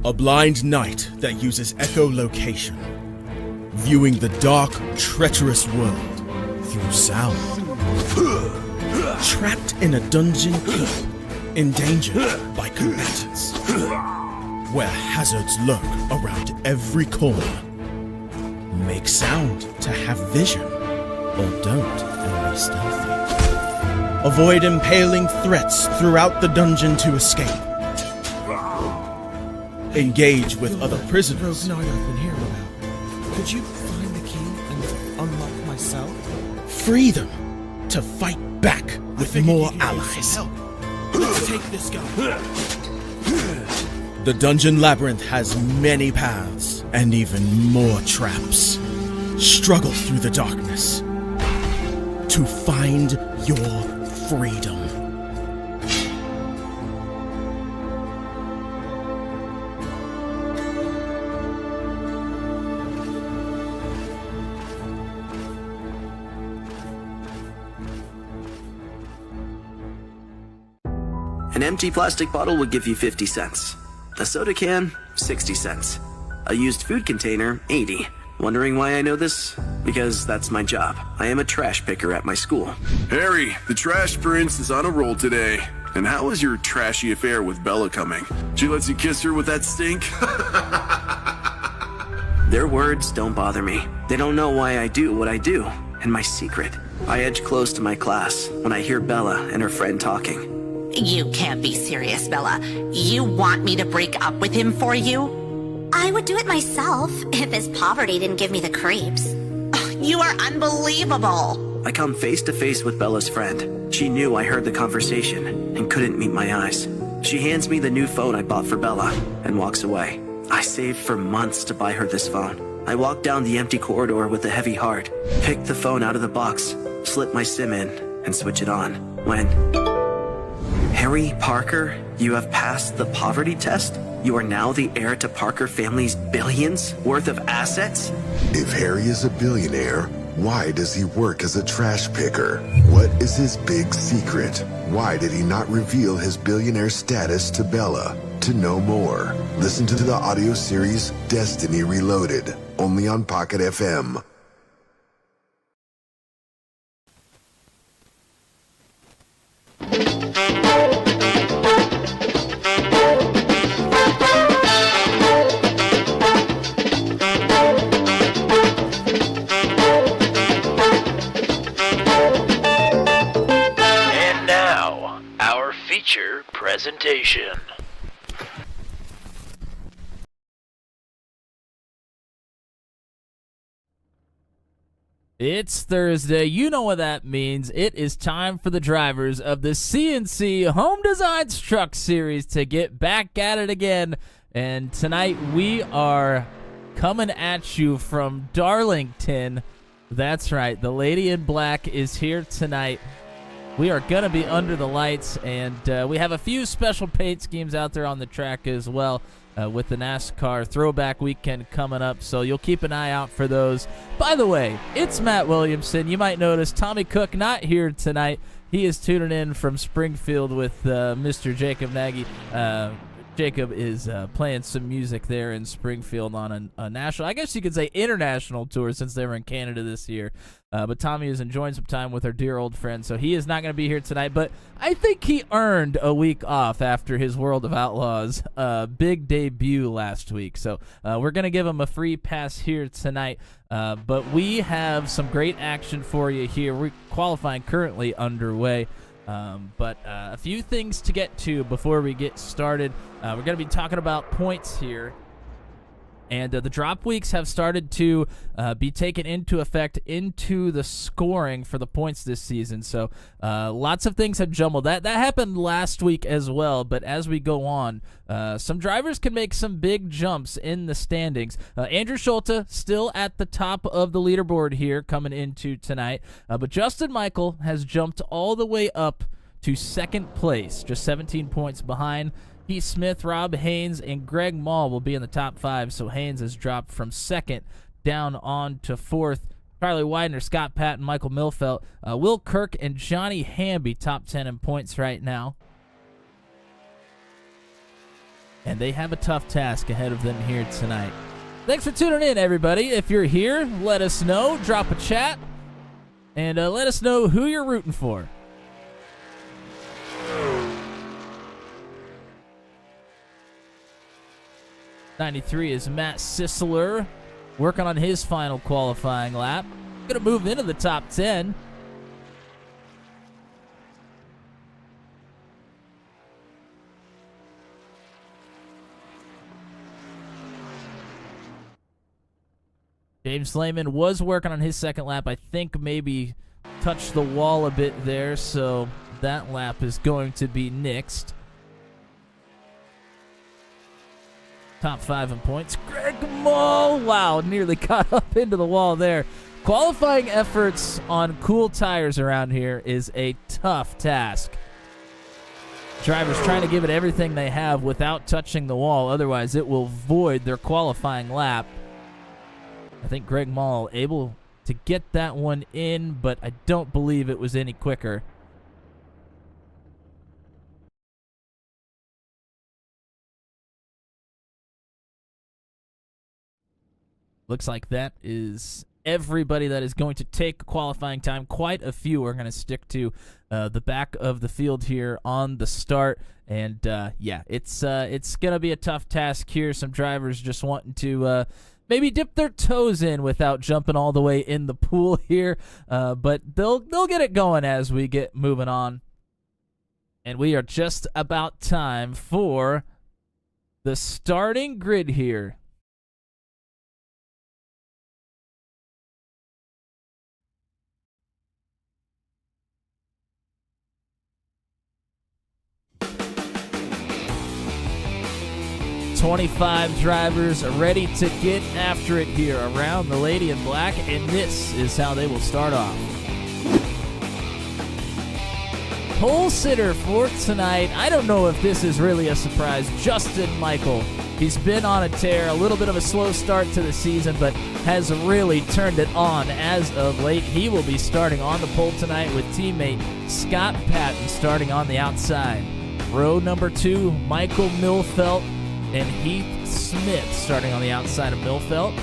A blind knight that uses echolocation, viewing the dark, treacherous world through sound. Trapped in a dungeon keep, endangered by combatants, where hazards lurk around every corner. Make sound to have vision, or don't and be stealthy. Avoid impaling threats throughout the dungeon to escape. Engage with other prisoners. Rogue Knight I've been hearing about. Could you find the key and unlock my cell? Free them to fight back with more allies. Let's take this guy. The Dungeon Labyrinth has many paths and even more traps. Struggle through the darkness to find your freedom. An empty plastic bottle would give you 50 cents. A soda can, 60 cents. A used food container, 80. Wondering why I know this? Because that's my job. I am a trash picker at my school. Harry, the trash prince is on a roll today. And how is your trashy affair with Bella coming? She lets you kiss her with that stink? Their words don't bother me. They don't know why I do what I do. And my secret. I edge close to my class when I hear Bella and her friend talking. You can't be serious, Bella. You want me to break up with him for you? I would do it myself if his poverty didn't give me the creeps. You are unbelievable. I come face to face with Bella's friend. She knew I heard the conversation and couldn't meet my eyes. She hands me the new phone I bought for Bella and walks away. I saved for months to buy her this phone. I walk down the empty corridor with a heavy heart, pick the phone out of the box, slip my SIM in, and switch it on. When... Harry Parker, you have passed the poverty test? You are now the heir to Parker family's billions worth of assets? If Harry is a billionaire, why does he work as a trash picker? What is his big secret? Why did he not reveal his billionaire status to Bella? To know more, listen to the audio series Destiny Reloaded, only on Pocket FM. Presentation. It's Thursday. You know what that means. It is time for the drivers of the CNC Home Designs Truck Series to get back at it again. And tonight we are coming at you from Darlington. That's right. The Lady in Black is here tonight. We are going to be under the lights, and we have a few special paint schemes out there on the track as well with the NASCAR Throwback Weekend coming up, so you'll keep an eye out for those. By the way, it's Matt Williamson. You might notice Tommy Cook not here tonight. He is tuning in from Springfield with Mr. Jacob Nagy. Jacob is playing some music there in Springfield on a national, I guess you could say international tour since they were in Canada this year. But Tommy is enjoying some time with our dear old friend, so he is not going to be here tonight. But I think he earned a week off after his World of Outlaws big debut last week. So we're going to give him a free pass here tonight. But we have some great action for you here. We're qualifying currently underway. But a few things to get to before we get started. We're going to be talking about points here. And the drop weeks have started to be taken into effect into the scoring for the points this season. So lots of things have jumbled. That happened last week as well. But as we go on, some drivers can make some big jumps in the standings. Andrew Schulte still at the top of the leaderboard here coming into tonight. But Justin Michael has jumped all the way up to second place, just 17 points behind. Heath Smith, Rob Haynes, and Greg Mall will be in the top 5, so Haynes has dropped from second down on to fourth. Charlie Widener, Scott Patton, Michael Milfelt, Will Kirk, and Johnny Hamby top 10 in points right now. and they have a tough task ahead of them here tonight. Thanks for tuning in, everybody. If you're here, let us know. Drop a chat, and let us know who you're rooting for. '93 is Matt Sisler working on his final qualifying lap. Going to move into the top 10. James Lehman was working on his second lap. I think maybe touched the wall a bit there, so that lap is going to be nixed. Top 5 in points. Greg Moll, wow, nearly got up into the wall there. Qualifying efforts on cool tires around here is a tough task. Drivers trying to give it everything they have without touching the wall, otherwise it will void their qualifying lap. I think Greg Moll able to get that one in, but I don't believe it was any quicker. Looks like that is everybody that is going to take qualifying time. Quite a few are going to stick to the back of the field here on the start. And, yeah, it's going to be a tough task here. Some drivers just wanting to maybe dip their toes in without jumping all the way in the pool here. But they'll get it going as we get moving on. And we are just about time for the starting grid here. .25 drivers are ready to get after it here around the Lady in Black, and this is how they will start off. Pole sitter for tonight, I don't know if this is really a surprise, Justin Michael. He's been on a tear, a little bit of a slow start to the season, but has really turned it on as of late. He will be starting on the pole tonight with teammate Scott Patton starting on the outside. Row number 2, Michael Milfelt and Heath Smith starting on the outside of Milfelt.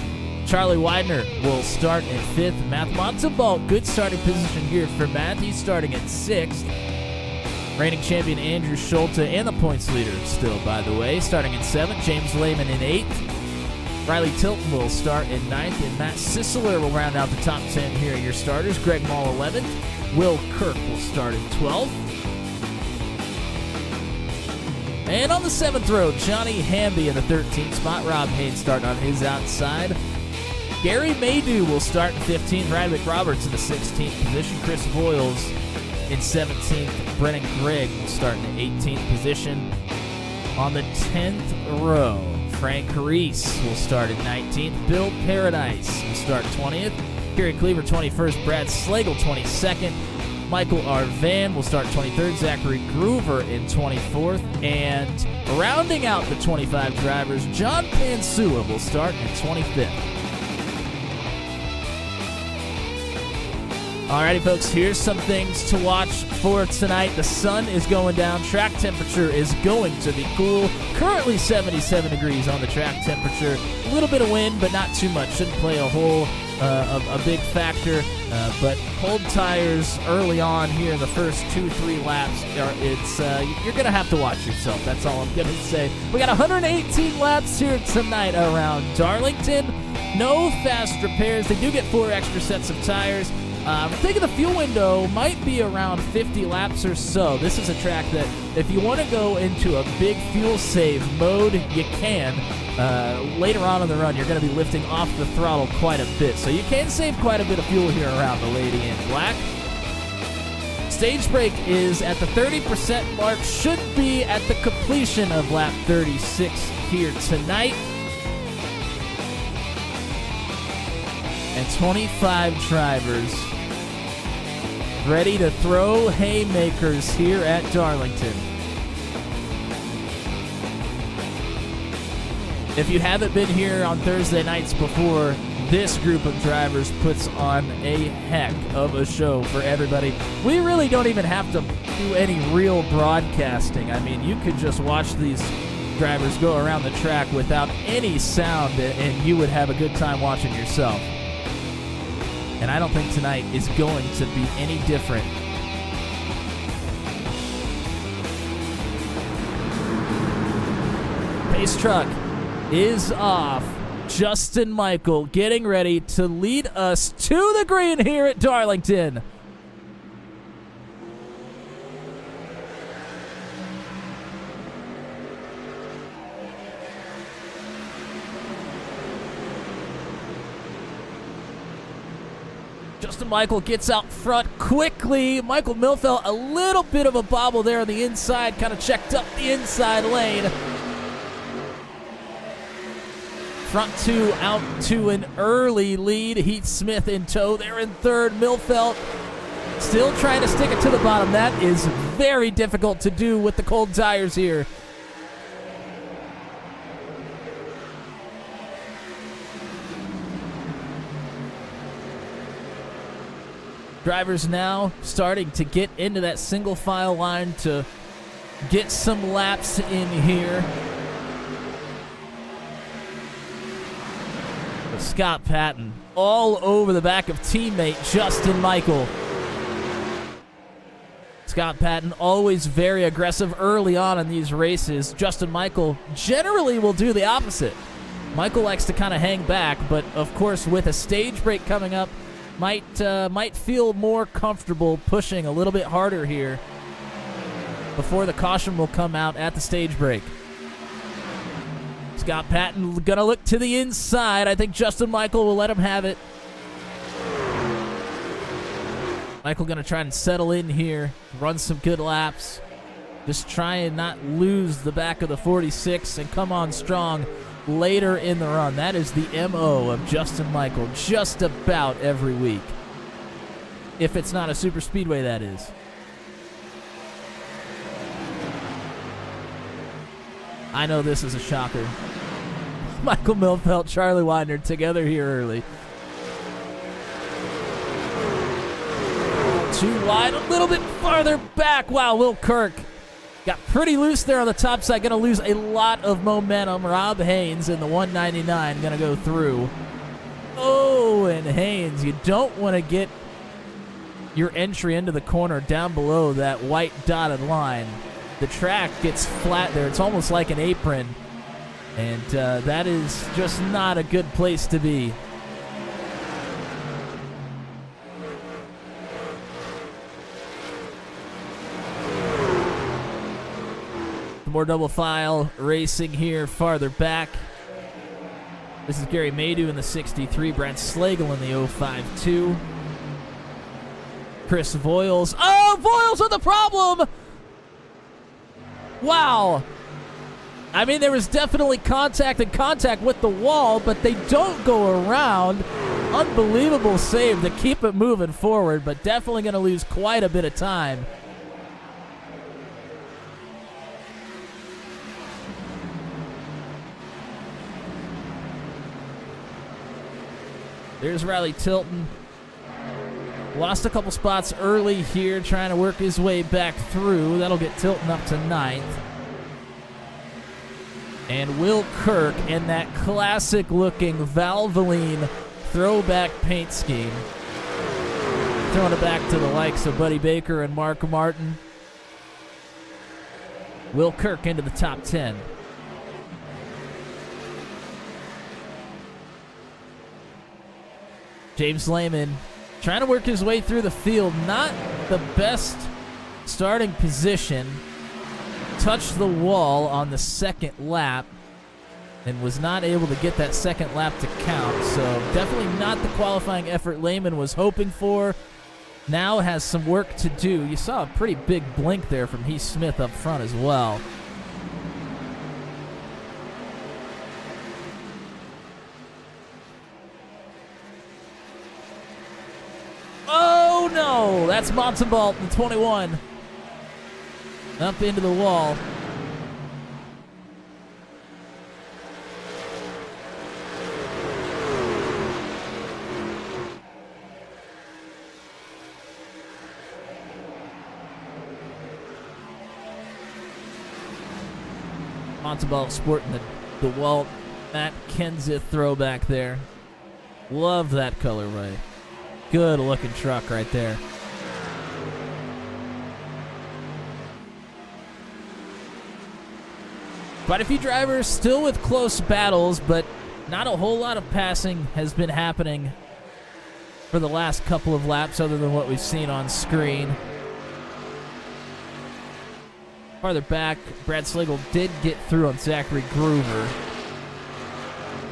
Charlie Widener will start in 5th. Matt Montalbot, good starting position here for Matt. He's starting at 6th. Reigning champion Andrew Schulte and the points leader still, by the way, starting in 7th. James Lehman in 8th. Riley Tilton will start in 9th, and Matt Sisler will round out the top 10 here at your starters. Greg Moll 11th. Will Kirk will start in 12th. And on the 7th row, Johnny Hamby in the 13th spot. Rob Haynes starting on his outside. Gary Maydew will start in 15th. Radwick Roberts in the 16th position. Chris Voiles in 17th. Brennan Gregg will start in the 18th position. On the 10th row, Frank Reese will start in 19th. Bill Paradise will start 20th. Kerry Cleaver 21st. Brad Slagle 22nd. Michael R. Van will start 23rd. Zachary Groover in 24th. And rounding out the 25 drivers, John Pansua will start in 25th. Alrighty, folks, here's some things to watch for tonight. The sun is going down. Track temperature is going to be cool. Currently 77 degrees on the track temperature. A little bit of wind, but not too much. Shouldn't play a big factor. But cold tires early on here in the first 2-3 laps, you're going to have to watch yourself. That's all I'm going to say. We got 118 laps here tonight around Darlington. No fast repairs. They do get 4 extra sets of tires. I'm thinking the fuel window might be around 50 laps or so. This is a track that if you want to go into a big fuel save mode, you can. Later on in the run, you're going to be lifting off the throttle quite a bit. So you can save quite a bit of fuel here around the Lady in Black. Stage brake is at the 30% mark. Should be at the completion of lap 36 here tonight. And 25 drivers ready to throw haymakers here at Darlington. If you haven't been here on Thursday nights before, this group of drivers puts on a heck of a show for everybody. We really don't even have to do any real broadcasting. I mean, you could just watch these drivers go around the track without any sound, and you would have a good time watching yourself. And I don't think tonight is going to be any different. Pace truck is off. Justin Michael getting ready to lead us to the green here at Darlington. Justin Michael gets out front quickly. Michael Milfeld, a little bit of a bobble there on the inside, kind of checked up the inside lane. Front two out to an early lead. Heath Smith in tow. They're in third. Milfeld still trying to stick it to the bottom. That is very difficult to do with the cold tires here. Drivers now starting to get into that single file line to get some laps in here. Scott Patton all over the back of teammate Justin Michael. Scott Patton always very aggressive early on in these races. Justin Michael generally will do the opposite. Michael likes to kind of hang back, but of course with a stage break coming up, might feel more comfortable pushing a little bit harder here before the caution will come out at the stage break. Scott Patton gonna look to the inside. I think Justin Michael will let him have it. Michael gonna try and settle in here, run some good laps. Just try and not lose the back of the 46 and come on strong later in the run. That is the MO of Justin Michael just about every week. If it's not a super speedway, that is. I know this is a shocker. Michael Milfeld, Charlie Widener together here early. Too wide, a little bit farther back. Wow, Will Kirk got pretty loose there on the top side. Going to lose a lot of momentum. Rob Haynes in the 199 going to go through. Oh, and Haynes, you don't want to get your entry into the corner down below that white dotted line. The track gets flat there. It's almost like an apron. And that is just not a good place to be. More double file racing here farther back. This is Gary Maydew in the 63. Brad Slagle in the 052. Chris Voiles. Oh, Voiles with the problem! Wow. I mean, there was definitely contact with the wall, but they don't go around. Unbelievable save to keep it moving forward, but definitely going to lose quite a bit of time. There's Riley Tilton. Lost a couple spots early here, trying to work his way back through. That'll get Tilton up to ninth. And Will Kirk in that classic-looking Valvoline throwback paint scheme. Throwing it back to the likes of Buddy Baker and Mark Martin. Will Kirk into the top 10. James Lehman trying to work his way through the field. Not the best starting position. Touched the wall on the second lap and was not able to get that second lap to count. So definitely not the qualifying effort Lehman was hoping for. Now has some work to do. You saw a pretty big blink there from Heath Smith up front as well. Oh no, that's Montalbot, the 21. Up into the wall. Montalban sporting the DeWalt Matt Kenseth throwback there. Love that colorway. Good looking truck right there. Quite a few drivers still with close battles, but not a whole lot of passing has been happening for the last couple of laps other than what we've seen on screen. Farther back, Brad Slagle did get through on Zachary Groover.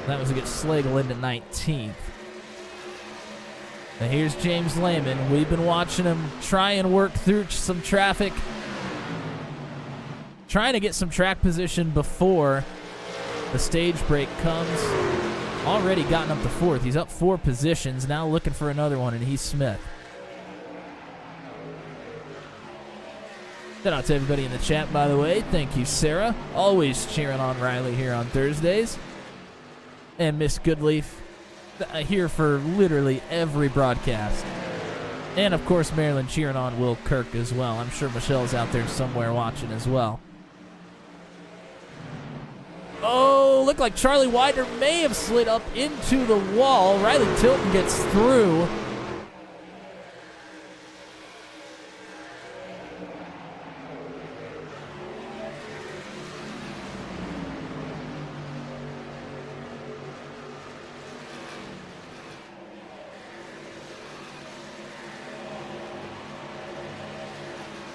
That was to get Slagle into 19th. And here's James Lehman. We've been watching him try and work through some traffic, trying to get some track position before the stage break comes. Already gotten up to 4th. He's up 4 positions, now looking for another one, and he's Smith. Shout out to everybody in the chat, by the way. Thank you, Sarah. Always cheering on Riley here on Thursdays. And Miss Goodleaf, here for literally every broadcast. And, of course, Marilyn cheering on Will Kirk as well. I'm sure Michelle's out there somewhere watching as well. Oh, looked like Charlie Widener may have slid up into the wall. Riley Tilton gets through.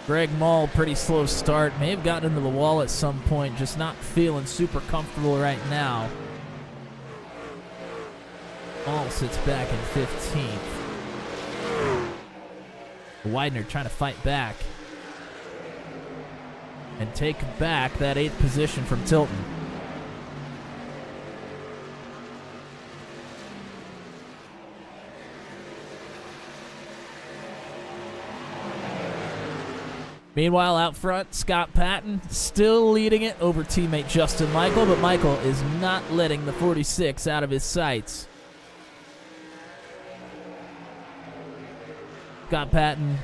Greg Mall, pretty slow start. May have gotten into the wall at some point, just not feeling super comfortable right now. Mall sits back in 15th. Widener trying to fight back and take back that 8th position from Tilton. Meanwhile, out front, Scott Patton still leading it over teammate Justin Michael, but Michael is not letting the 46 out of his sights. Scott Patton,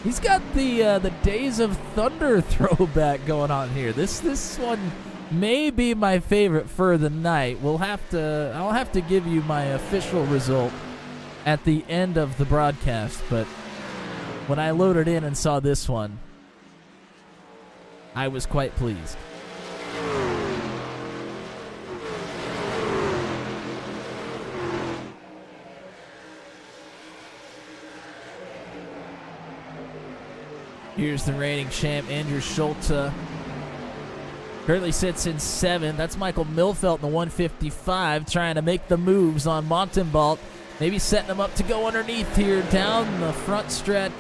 he's got the Days of Thunder throwback going on here. This one may be my favorite for the night. I'll have to give you my official result at the end of the broadcast, but when I loaded in and saw this one, I was quite pleased. Here's the reigning champ, Andrew Schulte. Currently sits in 7th. That's Michael Milfelt in the 155, trying to make the moves on Montalban. Maybe setting him up to go underneath here down the front stretch.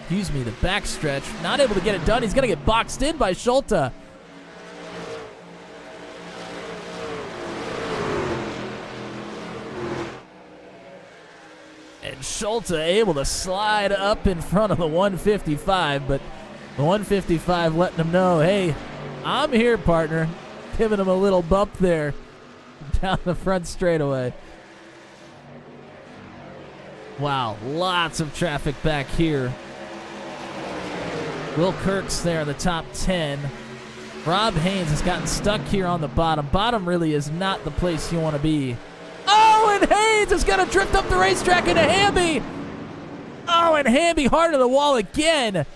Excuse me, the back stretch. Not able to get it done. He's going to get boxed in by Schulte. And Schulte able to slide up in front of the 155, but the 155 letting him know, hey, I'm here, partner. Giving him a little bump there down the front straightaway. Wow, lots of traffic back here. Will Kirk's there in the top 10. Rob Haynes has gotten stuck here on the bottom. Bottom really is not the place you want to be. Oh, and Haynes is going to drift up the racetrack into Hamby. Oh, and Hamby hard to the wall again.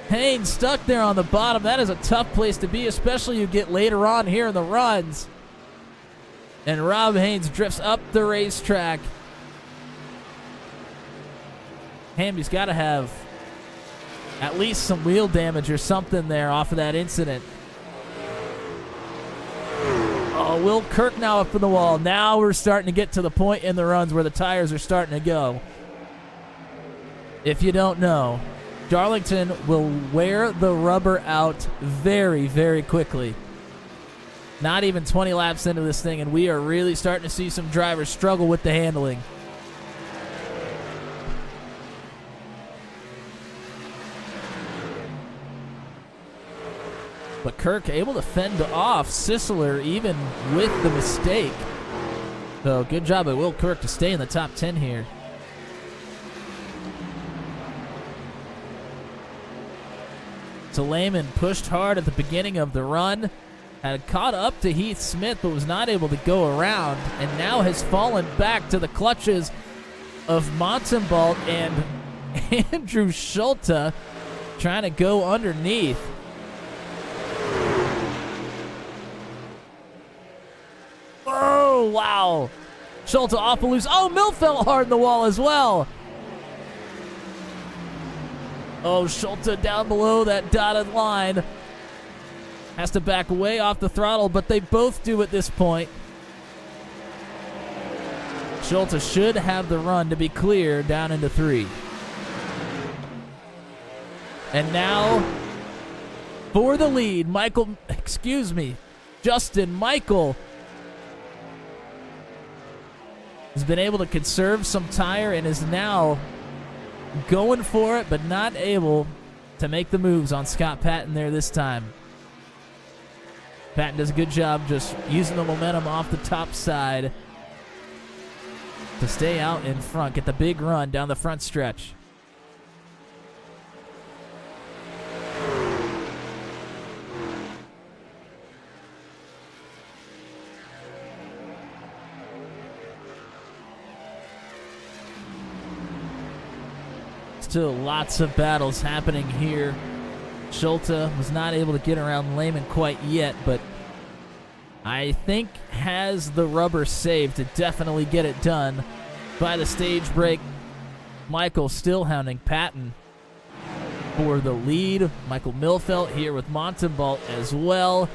Haynes stuck there on the bottom. That is a tough place to be, especially you get later on here in the runs. And Rob Haynes drifts up the racetrack. Hamby's got to have at least some wheel damage or something there off of that incident. Oh, Will Kirk now up in the wall. Now we're starting to get to the point in the runs where the tires are starting to go. If you don't know, Darlington will wear the rubber out very, very quickly. Not even 20 laps into this thing, and we are really starting to see some drivers struggle with the handling. But Kirk able to fend off Sisler even with the mistake. So good job by Will Kirk to stay in the top 10 here. So Lehman pushed hard at the beginning of the run, had caught up to Heath Smith, but was not able to go around, and now has fallen back to the clutches of Montenbalt and Andrew Schulte trying to go underneath. Oh, wow. Schulte off a loose. Oh, Milfelt hard in the wall as well. Oh, Schulte down below that dotted line. Has to back way off the throttle, but they both do at this point. Schulte should have the run to be clear down into 3. And now, for the lead, Justin Michael has been able to conserve some tire and is now going for it, but not able to make the moves on Scott Patton there this time. Patton does a good job just using the momentum off the top side to stay out in front, get the big run down the front stretch. Still lots of battles happening here. Schulte was not able to get around Lehman quite yet, but I think has the rubber saved to definitely get it done by the stage break. Michael still hounding Patton for the lead. Michael Milfelt here with Montenbalt as well.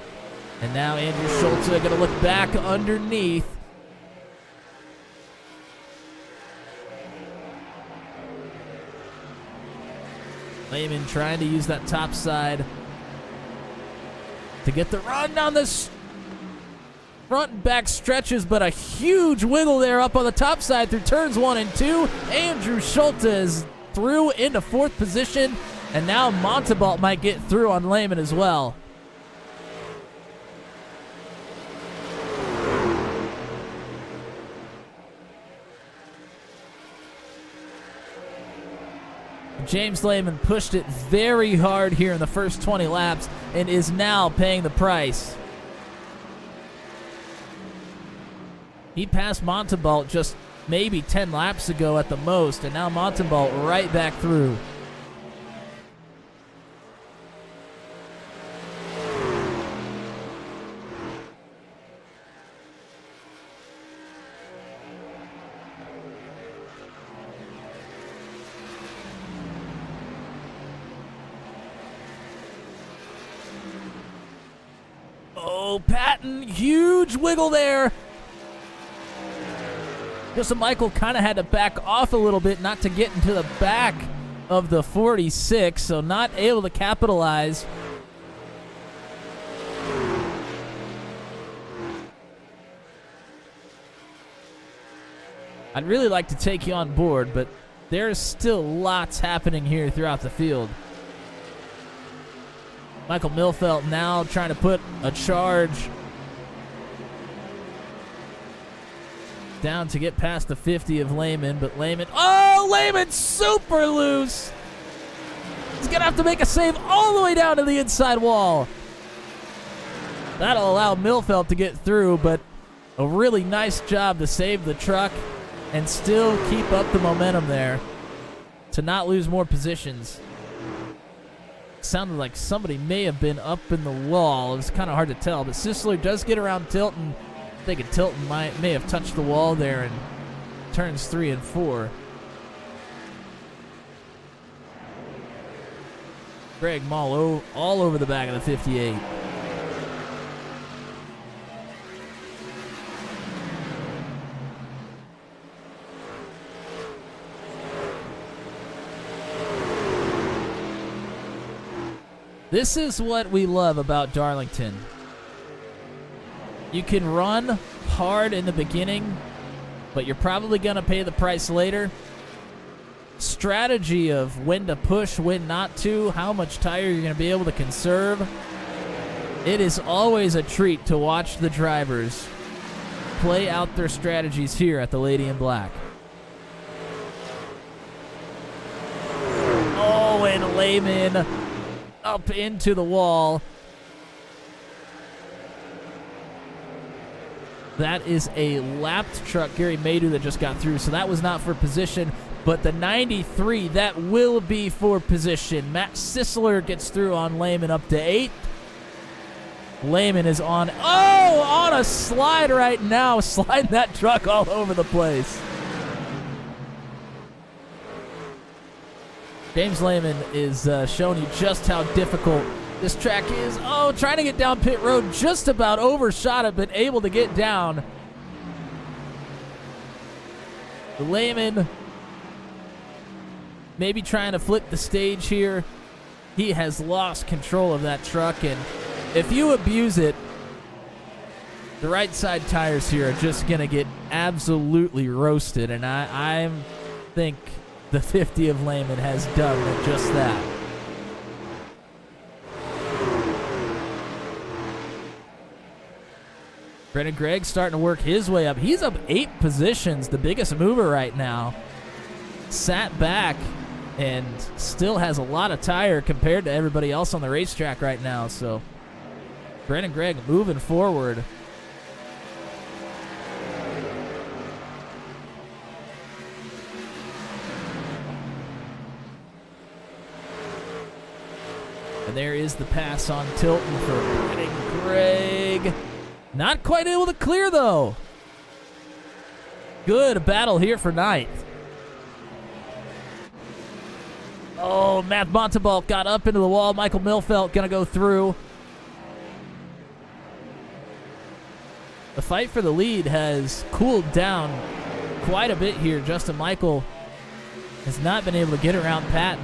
And now Andrew Schulte going to look back underneath. Lehman trying to use that top side to get the run down this front and back stretches, but a huge wiggle there up on the top side through turns 1 and 2. Andrew Schulte is through into 4th position, and now Montenbalt might get through on Lehman as well. James Lehman pushed it very hard here in the first 20 laps and is now paying the price. He passed Montenbalt just maybe 10 laps ago at the most, and now Montenbalt right back through. Oh, Patton, huge wiggle there. Justin Michael kind of had to back off a little bit not to get into the back of the 46, so not able to capitalize. I'd really like to take you on board, but there's still lots happening here throughout the field. Michael Milfelt now trying to put a charge down to get past the 50 of Lehman, but Lehman, oh, Lehman's super loose. He's going to have to make a save all the way down to the inside wall. That'll allow Milfelt to get through, but a really nice job to save the truck and still keep up the momentum there to not lose more positions. Sounded like somebody may have been up in the wall. It was kind of hard to tell, but Sisler does get around Tilton. I think Tilton may have touched the wall there in turns 3 and 4. Greg Moll all over the back of the 58. This is what we love about Darlington. You can run hard in the beginning, but you're probably going to pay the price later. Strategy of when to push, when not to, how much tire you're going to be able to conserve. It is always a treat to watch the drivers play out their strategies here at the Lady in Black. Oh, and Lehman up into the wall. That is a lapped truck, Gary Maydew, that just got through, so that was not for position. But the 93, that will be for position. Matt Sisler gets through on Lehman up to 8th. Lehman is on a slide right now, sliding that truck all over the place. James Lehman is showing you just how difficult this track is. Oh, trying to get down pit road, just about overshot it, but able to get down. Lehman maybe trying to flip the stage here. He has lost control of that truck, and if you abuse it, the right side tires here are just going to get absolutely roasted, and I think the 50 of Lehman has done just that. Brendan Gregg starting to work his way up. He's up 8 positions, the biggest mover right now. Sat back and still has a lot of tire compared to everybody else on the racetrack right now. So Brendan Gregg moving forward. And there is the pass on Tilton for Brendan Gregg. Not quite able to clear, though. Good battle here for 9th. Oh, Matt Montebalk got up into the wall. Michael Milfelt going to go through. The fight for the lead has cooled down quite a bit here. Justin Michael has not been able to get around Patton.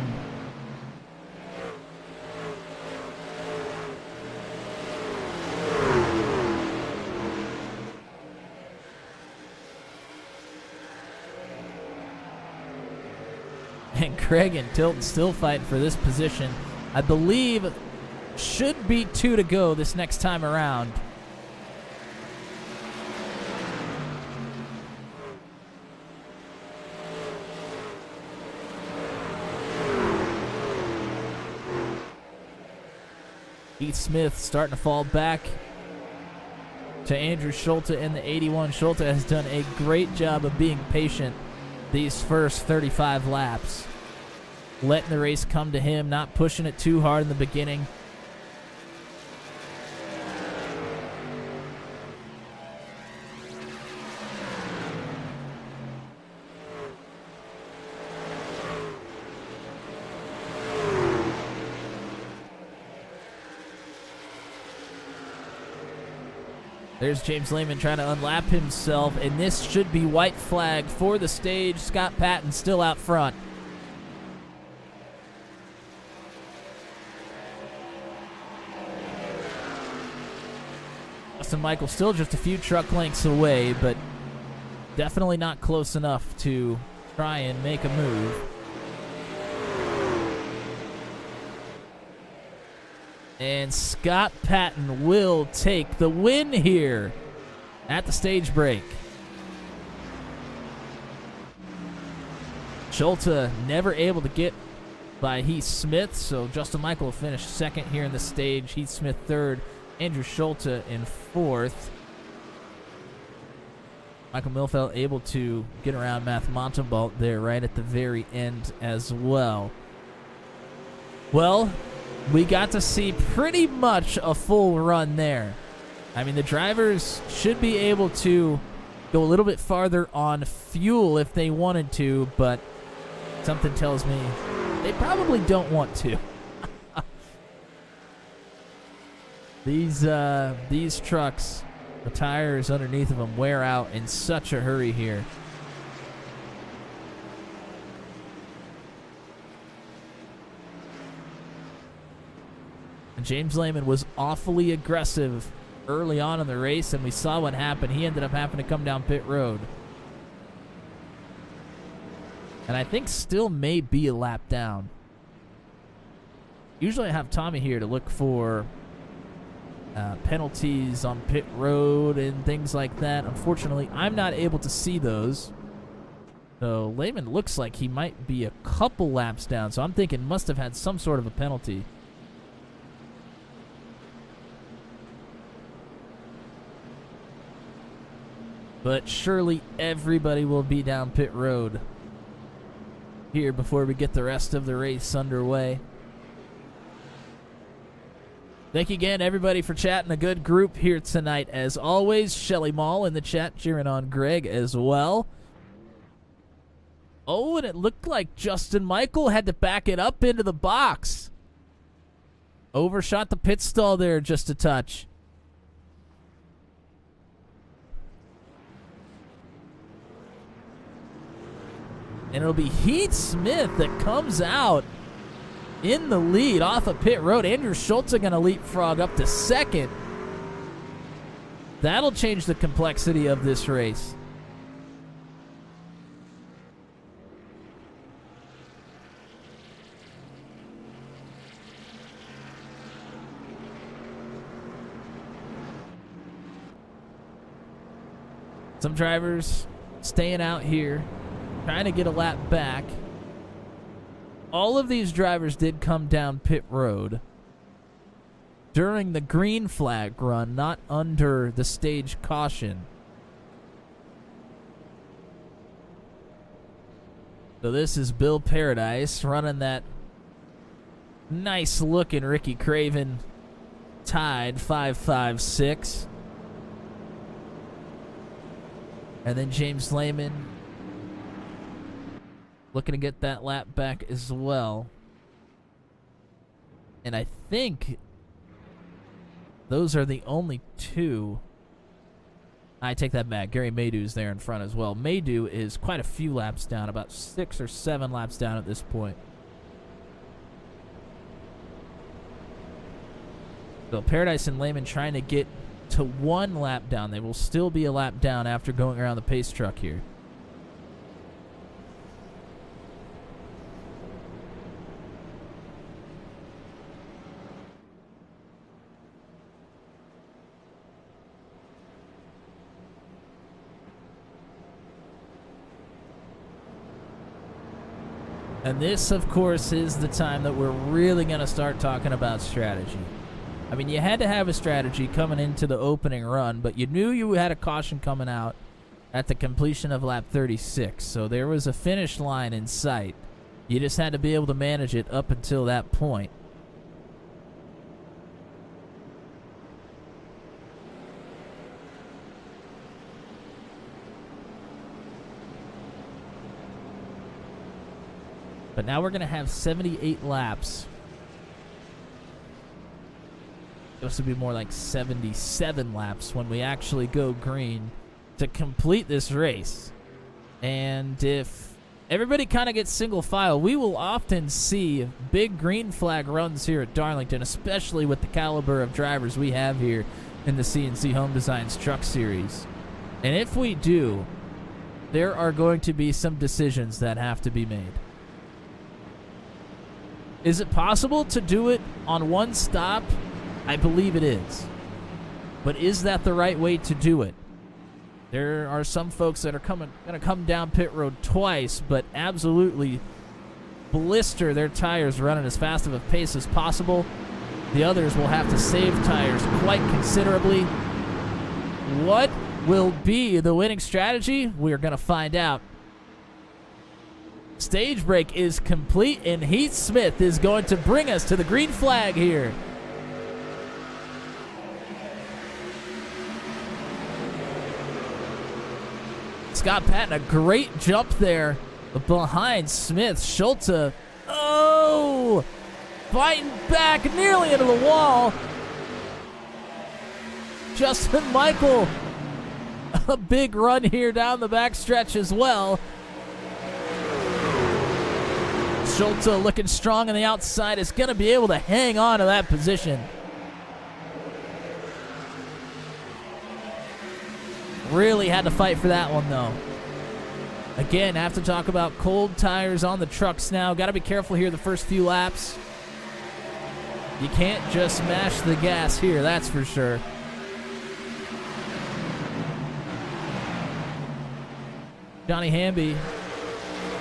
And Craig and Tilton still fighting for this position. I believe should be 2 to go this next time around. Keith Smith starting to fall back to Andrew Schulte in the 81. Schulte has done a great job of being patient these first 35 laps. Letting the race come to him, not pushing it too hard in the beginning. There's James Lehman trying to unlap himself, and this should be white flag for the stage. Scott Patton still out front. Justin Michael still just a few truck lengths away, but definitely not close enough to try and make a move. And Scott Patton will take the win here at the stage break. Schulte never able to get by Heath Smith, so Justin Michael will finish second here in the stage. Heath Smith third, Andrew Schulte in fourth. Michael Milfeld able to get around Matt Montebalk there right at the very end as well. Well, we got to see pretty much a full run there. I mean, the drivers should be able to go a little bit farther on fuel if they wanted to, but something tells me they probably don't want to. These trucks, the tires underneath of them wear out in such a hurry here. And James Lehman was awfully aggressive early on in the race, and we saw what happened. He ended up having to come down pit road. And I think still may be a lap down. Usually I have Tommy here to look for penalties on pit road and things like that. Unfortunately, I'm not able to see those. So Lehman looks like he might be a couple laps down. So I'm thinking must have had some sort of a penalty. But surely everybody will be down pit road here before we get the rest of the race underway. Thank you again, everybody, for chatting. A good group here tonight, as always. Shelly Mall in the chat cheering on Greg as well. Oh, and it looked like Justin Michael had to back it up into the box. Overshot the pit stall there just a touch. And it'll be Heath Smith that comes out in the lead off of pit road. Andrew Schultz going to leapfrog up to second. That'll change the complexity of this race. Some drivers staying out here, trying to get a lap back. All of these drivers did come down pit road during the green flag run, not under the stage caution. So this is Bill Paradise running that nice looking Ricky Craven Tide 556. And then James Lehman looking to get that lap back as well. And I think those are the only two. I take that back. Gary Maydew's there in front as well. Maydew is quite a few laps down, about 6 or 7 laps down at this point. So Paradise and Lehman trying to get to 1 lap down. They will still be a lap down after going around the pace truck here. And this, of course, is the time that we're really going to start talking about strategy. I mean, you had to have a strategy coming into the opening run, but you knew you had a caution coming out at the completion of lap 36. So there was a finish line in sight. You just had to be able to manage it up until that point. But now we're going to have 78 laps. This would be more like 77 laps when we actually go green to complete this race. And if everybody kind of gets single file, we will often see big green flag runs here at Darlington, especially with the caliber of drivers we have here in the CNC Home Designs Truck Series. And if we do, there are going to be some decisions that have to be made. Is it possible to do it on one stop? I believe it is. But is that the right way to do it? There are some folks that are going to come down pit road twice, but absolutely blister their tires running as fast of a pace as possible. The others will have to save tires quite considerably. What will be the winning strategy? We're going to find out. Stage break is complete, and Heath Smith is going to bring us to the green flag here. Scott Patton, a great jump there behind Smith. Schulte, oh, fighting back nearly into the wall. Justin Michael, a big run here down the backstretch as well. Schulte looking strong on the outside, is going to be able to hang on to that position. Really had to fight for that one, though. Again, have to talk about cold tires on the trucks now. Got to be careful here the first few laps. You can't just mash the gas here, that's for sure. Johnny Hamby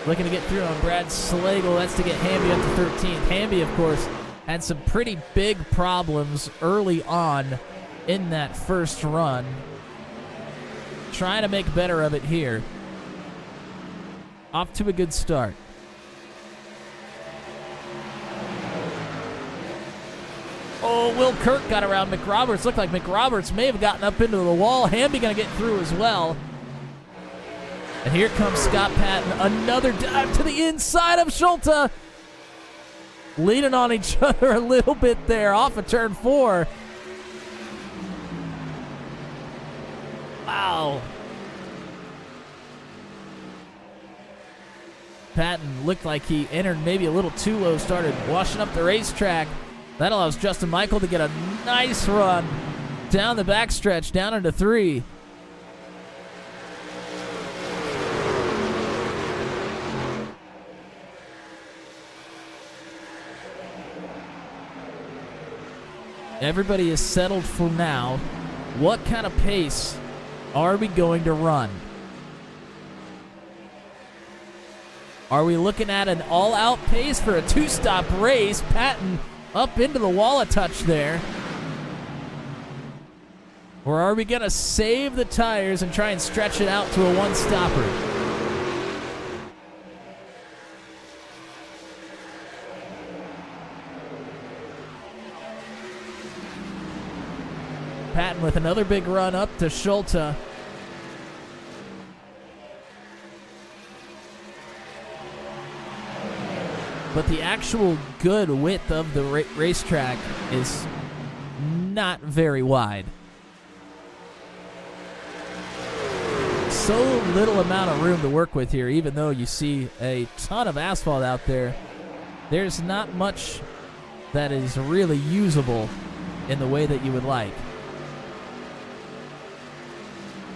looking to get through on Brad Slagle. That's to get Hamby up to 13th. Hamby, of course, had some pretty big problems early on in that first run, trying to make better of it here. Off to a good start. Oh, Will Kirk got around McRoberts. Looked like McRoberts may have gotten up into the wall. Hamby going to get through as well. And here comes Scott Patton. Another dive to the inside of Schulte. Leaning on each other a little bit there off of turn 4. Wow. Patton looked like he entered maybe a little too low, started washing up the racetrack. That allows Justin Michael to get a nice run down the backstretch, down into 3. Everybody is settled for now. What kind of pace are we going to run? Are we looking at an all-out pace for a 2-stop race? Patton up into the wall a touch there. Or are we going to save the tires and try and stretch it out to a 1-stopper? Patton with another big run up to Schulte. But the actual good width of the racetrack is not very wide. So little amount of room to work with here, even though you see a ton of asphalt out there. There's not much that is really usable in the way that you would like.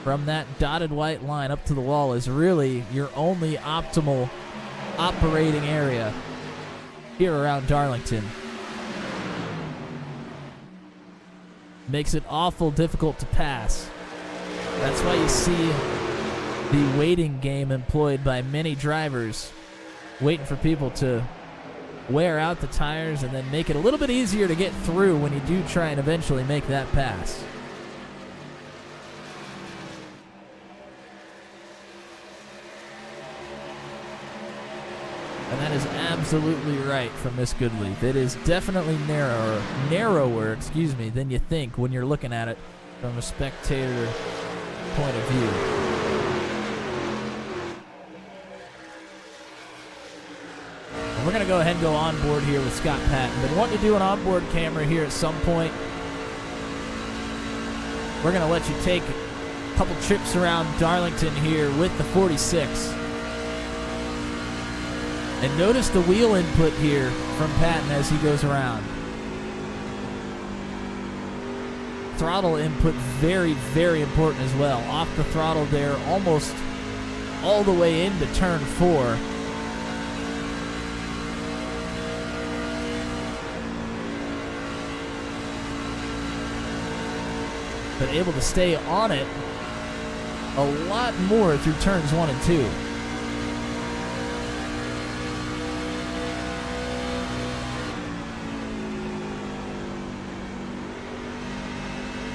From that dotted white line up to the wall is really your only optimal operating area here around Darlington. Makes it awful difficult to pass. That's why you see the waiting game employed by many drivers, waiting for people to wear out the tires and then make it a little bit easier to get through when you do try and eventually make that pass. And that is absolutely right from Miss Goodleaf. It is definitely narrower, than you think when you're looking at it from a spectator point of view. And we're going to go ahead and go on board here with Scott Patton. Been wanting to do an onboard camera here at some point. We're going to let you take a couple trips around Darlington here with the 46. And notice the wheel input here from Patton as he goes around. Throttle input very, very important as well. Off the throttle there, almost all the way into turn 4. But able to stay on it a lot more through turns 1 and 2.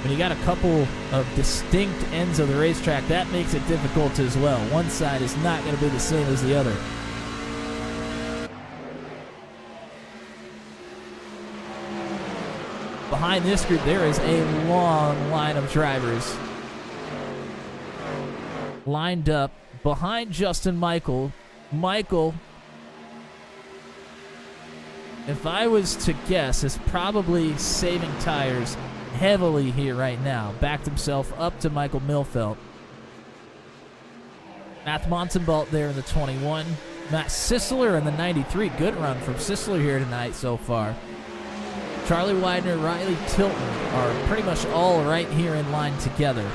When you got a couple of distinct ends of the racetrack, that makes it difficult as well. One side is not going to be the same as the other. Behind this group, there is a long line of drivers lined up behind Justin Michael. Michael, if I was to guess, is probably saving tires heavily here right now. Backed himself up to Michael Milfelt. Matt Montenbalt there in the 21. Matt Sisler in the 93. Good run from Sisler here tonight so far. Charlie Widener, Riley Tilton are pretty much all right here in line together.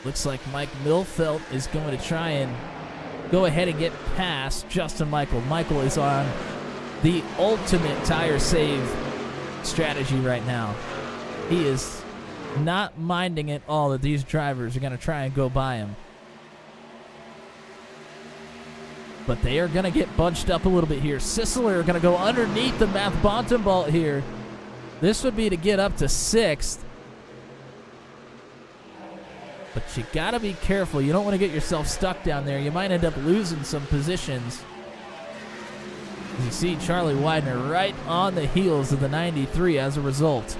Looks like Mike Milfelt is going to try and go ahead and get past Justin Michael. Michael is on the ultimate tire save strategy right now. He is not minding at all that these drivers are going to try and go by him. But they are going to get bunched up a little bit here. Sisler are going to go underneath the Math Bontempalt here. This would be to get up to 6th. But you got to be careful. You don't want to get yourself stuck down there. You might end up losing some positions. You see Charlie Widener right on the heels of the 93 as a result.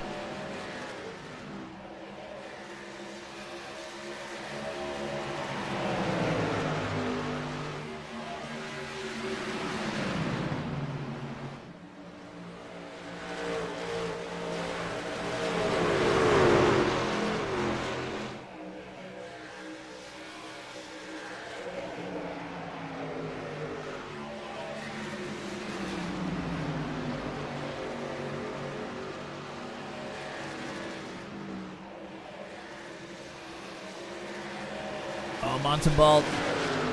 Oh, Montalbot,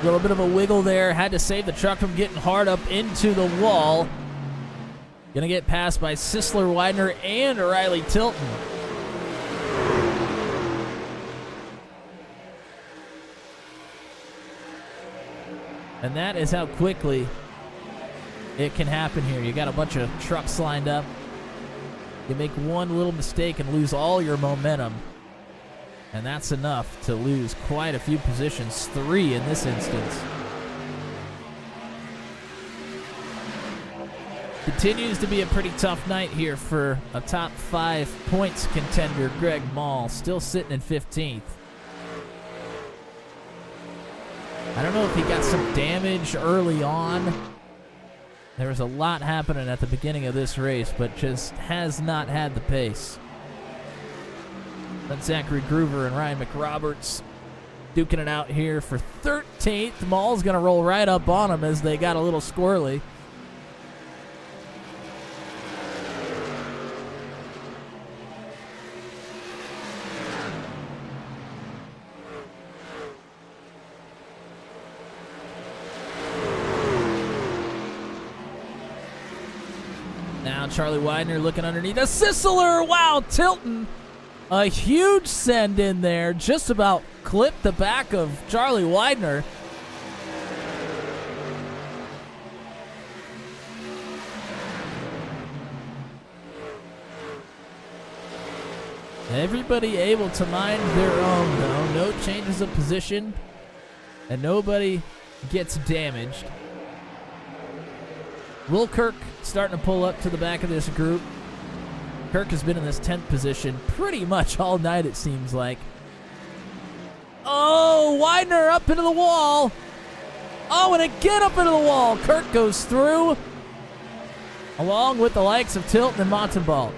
a little bit of a wiggle there. Had to save the truck from getting hard up into the wall. Gonna get passed by Sisler, Widener, and O'Reilly Tilton. And that is how quickly it can happen here. You got a bunch of trucks lined up. You make one little mistake and lose all your momentum. And that's enough to lose quite a few positions, 3 in this instance. Continues to be a pretty tough night here for a top 5 points contender, Greg Mall, still sitting in 15th. I don't know if he got some damage early on. There was a lot happening at the beginning of this race, but just has not had the pace. Then Zachary Groover and Ryan McRoberts duking it out here for 13th. Mall's going to roll right up on him as they got a little squirrely. Now Charlie Widener looking underneath. A Sisler! Wow, Tilton! A huge send in there. Just about clipped the back of Charlie Widener. Everybody able to mind their own, though. No changes of position. And nobody gets damaged. Will Kirk starting to pull up to the back of this group. Kirk has been in this 10th position pretty much all night, it seems like. Oh, Widener up into the wall. Oh, and again up into the wall. Kirk goes through, along with the likes of Tilton and Montalbot.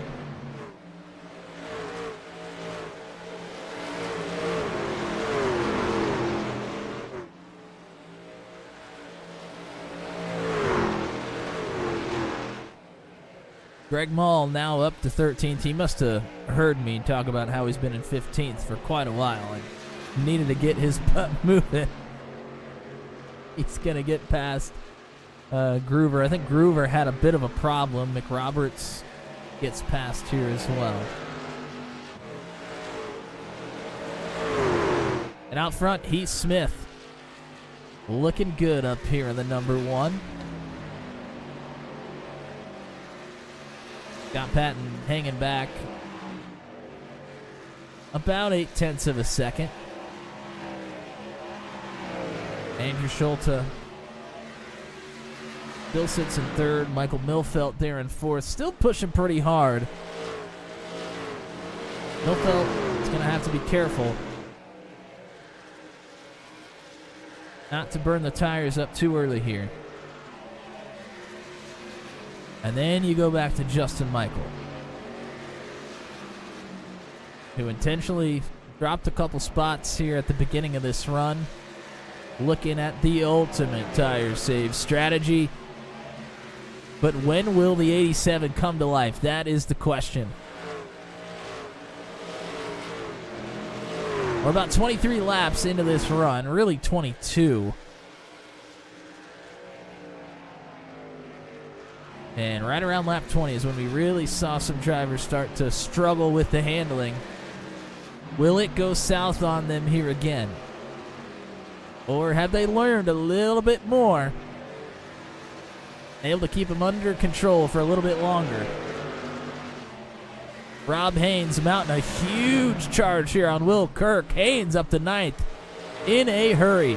Greg Mall now up to 13th. He must have heard me talk about how he's been in 15th for quite a while and needed to get his butt moving. He's going to get past Groover. I think Groover had a bit of a problem. McRoberts gets past here as well. And out front, Heath Smith. Looking good up here in the number 1. Scott Patton hanging back about 0.8 of a second. Andrew Schulte still sits in 3rd. Michael Milfelt there in 4th. Still pushing pretty hard. Milfelt is going to have to be careful not to burn the tires up too early here. And then you go back to Justin Michael, who intentionally dropped a couple spots here at the beginning of this run, looking at the ultimate tire save strategy. But when will the 87 come to life? That is the question. We're about 23 laps into this run, really 22. And right around lap 20 is when we really saw some drivers start to struggle with the handling. Will it go south on them here again? Or have they learned a little bit more? Able to keep them under control for a little bit longer. Rob Haynes mounting a huge charge here on Will Kirk. Haynes up to 9th in a hurry.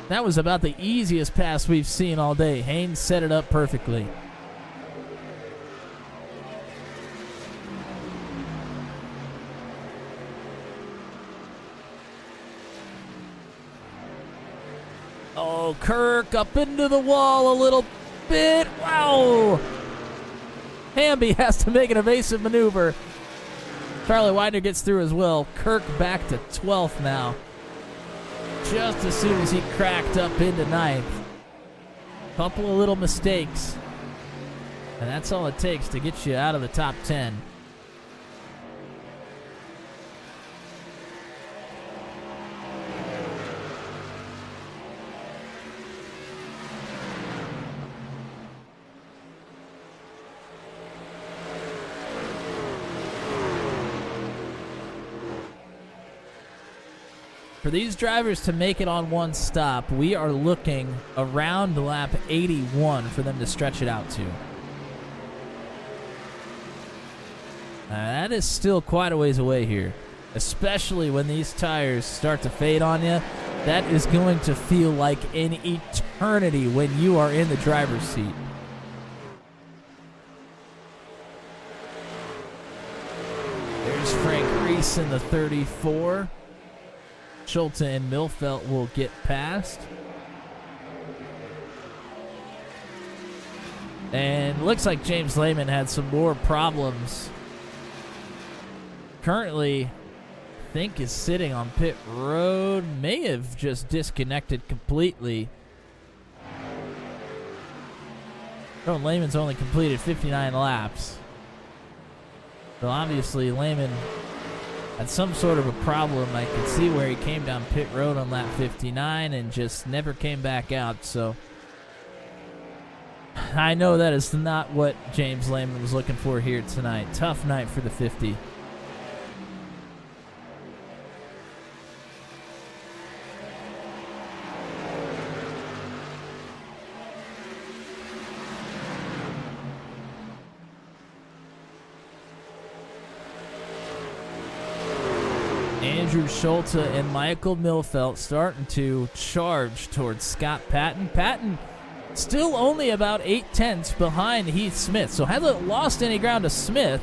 That was about the easiest pass we've seen all day. Haynes set it up perfectly. Oh, Kirk up into the wall a little bit. Wow. Hamby has to make an evasive maneuver. Charlie Widener gets through as well. Kirk back to 12th now. Just as soon as he cracked up into 9th. Couple of little mistakes. And that's all it takes to get you out of the top 10. For these drivers to make it on one stop, we are looking around lap 81 for them to stretch it out to. That is still quite a ways away here, especially when these tires start to fade on you. That is going to feel like an eternity when you are in the driver's seat. There's Frank Reese in the 34. Schulte and Milfelt will get past. And looks like James Lehman had some more problems. Currently, I think is sitting on pit road. May have just disconnected completely. Oh, Lehman's only completed 59 laps. So obviously Lehman had some sort of a problem. I could see where he came down pit road on lap 59 and just never came back out. So I know that is not what James Lehman was looking for here tonight. Tough night for the 50. Andrew Schulte and Michael Milfelt starting to charge towards Scott Patton. Patton still only about 0.8 behind Heath Smith, so hasn't lost any ground to Smith.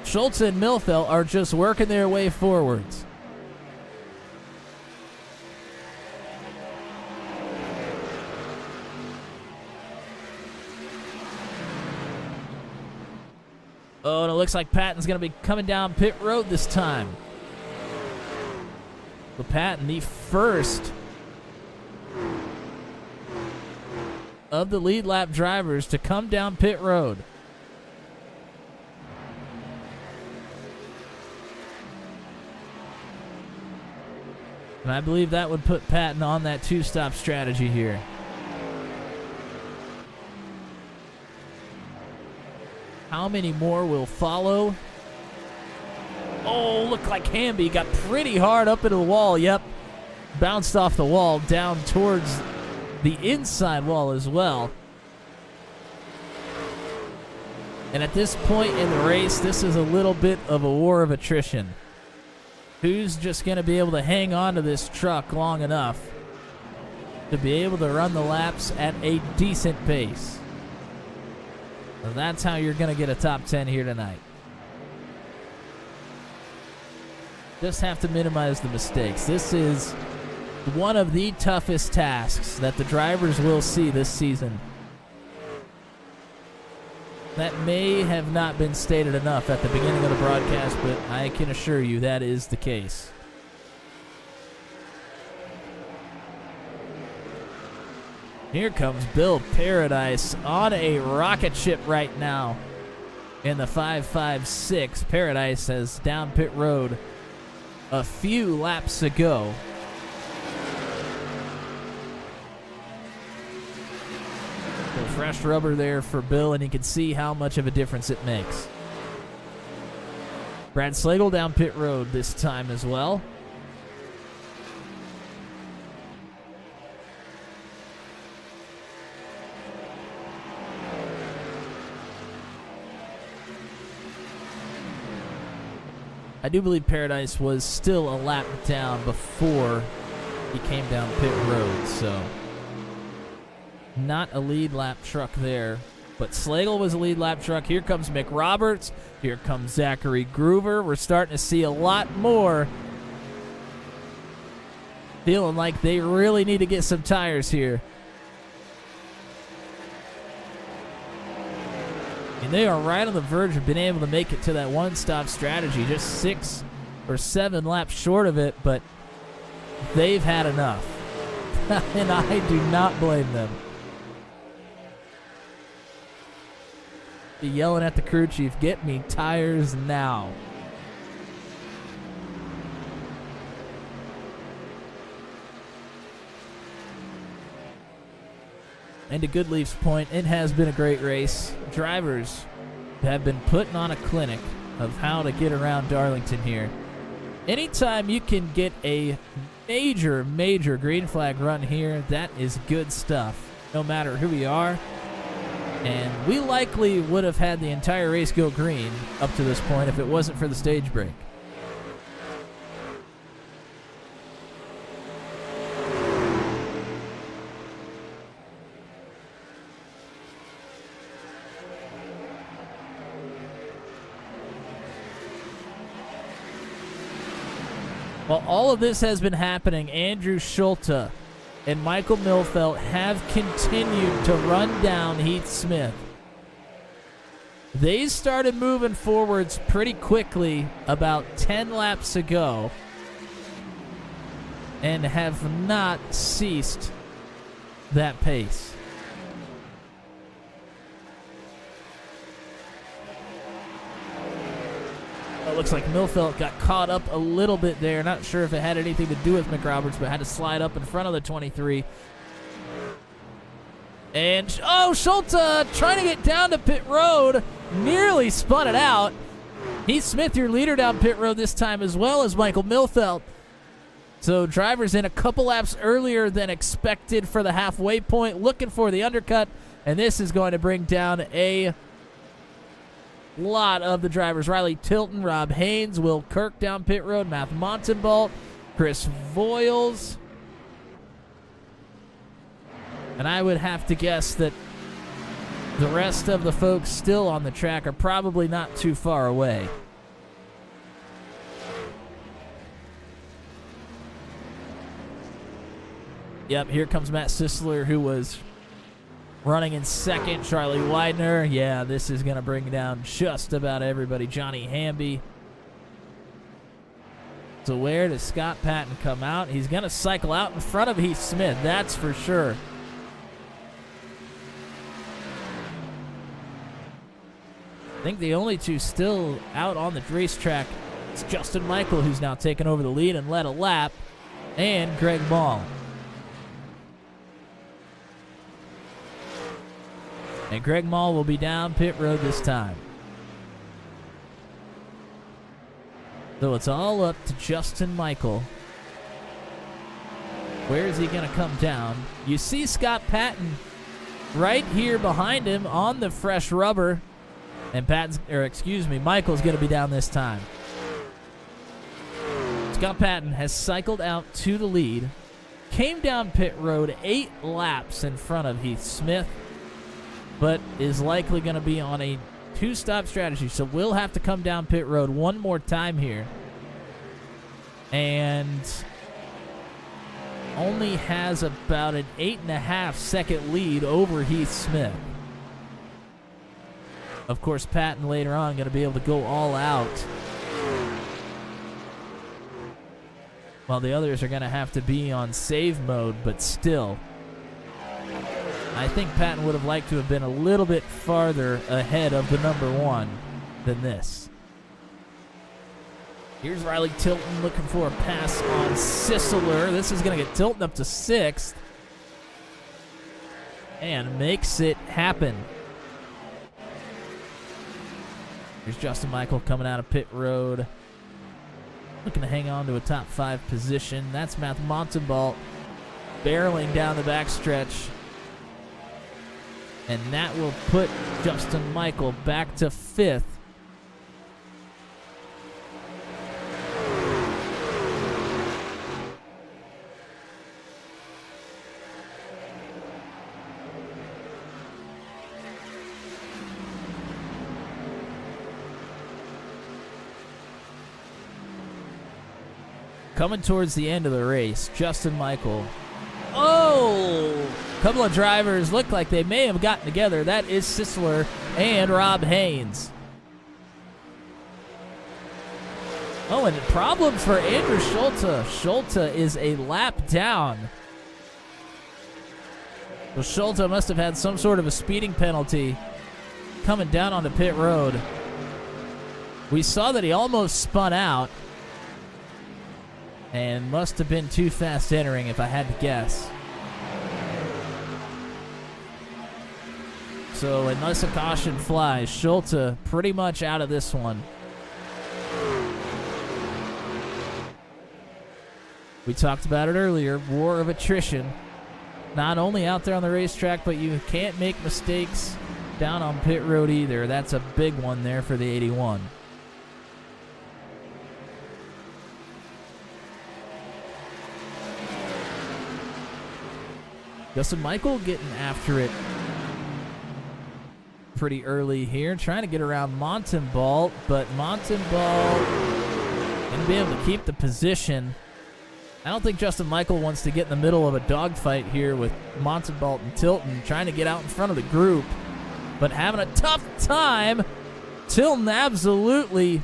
Schulte and Milfelt are just working their way forwards. Oh, and it looks like Patton's going to be coming down pit road this time. So Patton, the first of the lead lap drivers to come down pit road. And I believe that would put Patton on that two-stop strategy here. How many more will follow? Oh, looked like Hamby got pretty hard up into the wall. Yep. Bounced off the wall down towards the inside wall as well. And at this point in the race, this is a little bit of a war of attrition. Who's just going to be able to hang on to this truck long enough to be able to run the laps at a decent pace? So that's how you're going to get a top 10 here tonight. Just have to minimize the mistakes. This is one of the toughest tasks that the drivers will see this season. That may have not been stated enough at the beginning of the broadcast, but I can assure you that is the case. Here comes Bill Paradise on a rocket ship right now in the 5.56. Paradise has down pit road a few laps ago. So fresh rubber there for Bill, and you can see how much of a difference it makes. Brad Slagle down pit road this time as well. I do believe Paradise was still a lap down before he came down pit road, so not a lead lap truck there. But Slagle was a lead lap truck. Here comes Mick Roberts. Here comes Zachary Groover. We're starting to see a lot more. Feeling like they really need to get some tires here. And they are right on the verge of being able to make it to that one-stop strategy. Just 6 or 7 laps short of it, but they've had enough. And I do not blame them. Be yelling at the crew chief, get me tires now. And to Goodleaf's point, it has been a great race. Drivers have been putting on a clinic of how to get around Darlington here. Anytime you can get a major green flag run here, that is good stuff, no matter who we are. And we likely would have had the entire race go green up to this point if it wasn't for the stage break. While all of this has been happening, Andrew Schulte and Michael Milfelt have continued to run down Heath Smith. They started moving forwards pretty quickly about 10 laps ago and have not ceased that pace. It looks like Milfelt got caught up a little bit there. Not sure if it had anything to do with McRoberts, but had to slide up in front of the 23. And, Schulte trying to get down to pit road. Nearly spun it out. Heath Smith, your leader down pit road this time, as well as Michael Milfelt. So drivers in a couple laps earlier than expected for the halfway point, looking for the undercut. And this is going to bring down a lot of the drivers. Riley Tilton, Rob Haynes, Will Kirk down pit road, Matt Montenbolt, Chris Voiles. And I would have to guess that the rest of the folks still on the track are probably not too far away. Yep, here comes Matt Sisler, who was running in second. Charlie Widener. Yeah, this is going to bring down just about everybody. Johnny Hamby. So where does Scott Patton come out? He's going to cycle out in front of Heath Smith, that's for sure. I think the only two still out on the racetrack is Justin Michael, who's now taken over the lead and led a lap, and Greg Ball. And Greg Mall will be down pit road this time. So it's all up to Justin Michael. Where is he going to come down? You see Scott Patton right here behind him on the fresh rubber. And Michael's going to be down this time. Scott Patton has cycled out to the lead. Came down pit road 8 laps in front of Heath Smith, but is likely going to be on a 2-stop strategy. So we'll have to come down pit road one more time here. And only has about an 8.5 second lead over Heath Smith. Of course, Patton later on going to be able to go all out, while the others are going to have to be on save mode, but still, I think Patton would have liked to have been a little bit farther ahead of the number 1 than this. Here's Riley Tilton looking for a pass on Sisler. This is going to get Tilton up to 6th and makes it happen. There's Justin Michael coming out of pit road, looking to hang on to a top 5 position. That's Matt Montenbault barreling down the backstretch. And that will put Justin Michael back to 5th. Coming towards the end of the race, Justin Michael. Oh! A couple of drivers look like they may have gotten together. That is Sisler and Rob Haynes. Oh, and a problem for Andrew Schulte. Schulte is a lap down. So Schulte must have had some sort of a speeding penalty coming down onto pit road. We saw that he almost spun out. And must have been too fast entering, if I had to guess. So unless a caution flies, Schulte pretty much out of this one. We talked about it earlier, war of attrition. Not only out there on the racetrack, but you can't make mistakes down on pit road either. That's a big one there for the 81. Justin Michael getting after it pretty early here, trying to get around Montenbault, but Montenbault going to be able to keep the position. I don't think Justin Michael wants to get in the middle of a dogfight here with Montenbault and Tilton, trying to get out in front of the group, but having a tough time. Tilton absolutely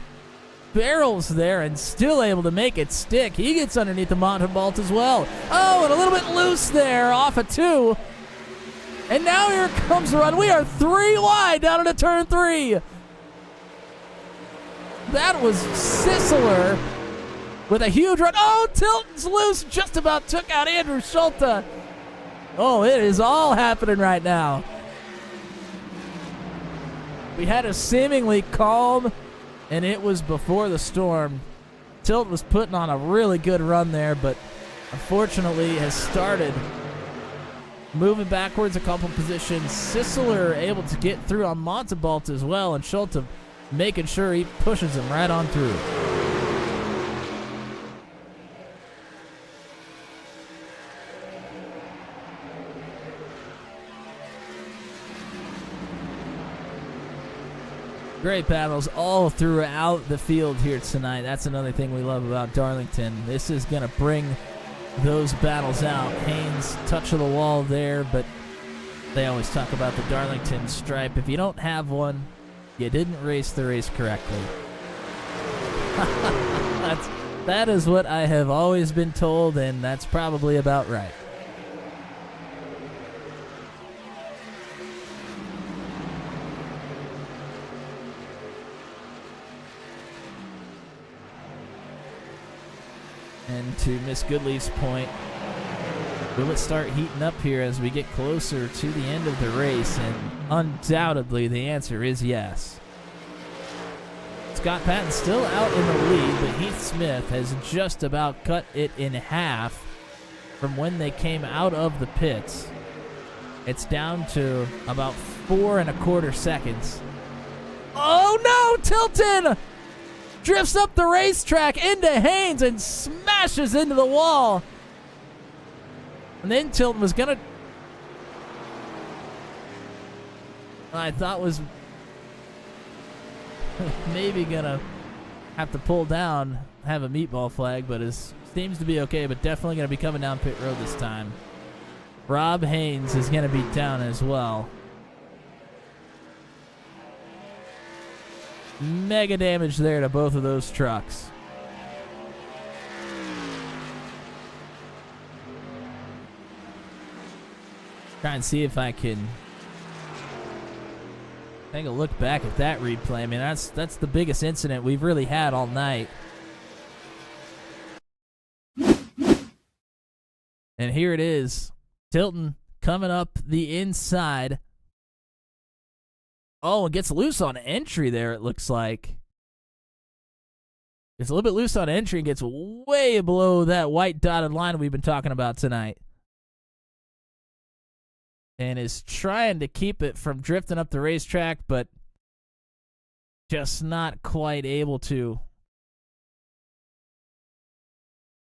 barrels there and still able to make it stick. He gets underneath the Montenbault as well. Oh, and a little bit loose there off of 2. And now here comes the run. We are 3 wide down into turn 3. That was Sisler with a huge run. Oh, Tilton's loose. Just about took out Andrew Schulte. Oh, it is all happening right now. We had a seemingly calm, and it was before the storm. Tilt was putting on a really good run there, but unfortunately has started moving backwards a couple positions. Sisler able to get through on Montenbault as well, and Schulte making sure he pushes him right on through. Great battles all throughout the field here tonight. That's another thing we love about Darlington. This is going to bring those battles out. Haynes, touch of the wall there, but they always talk about the Darlington stripe. If you don't have one, you didn't race the race correctly. That is what I have always been told, and that's probably about right. And to Miss Goodleaf's point, will it start heating up here as we get closer to the end of the race? And undoubtedly the answer is yes. Scott Patton still out in the lead, but Heath Smith has just about cut it in half from when they came out of the pits. It's down to about 4 1/4 seconds. Oh no, Tilton! Drifts up the racetrack into Haynes and smashes into the wall. And then Tilton was going to... I thought was maybe going to have to pull down, have a meatball flag, but it seems to be okay, but definitely going to be coming down pit road this time. Rob Haynes is going to be down as well. Mega damage there to both of those trucks. Try and see if I can take a look back at that replay. I mean, that's the biggest incident we've really had all night. And here it is. Tilton coming up the inside. Oh, it gets loose on entry there, it looks like. It's a little bit loose on entry and gets way below that white dotted line we've been talking about tonight. And is trying to keep it from drifting up the racetrack, but just not quite able to.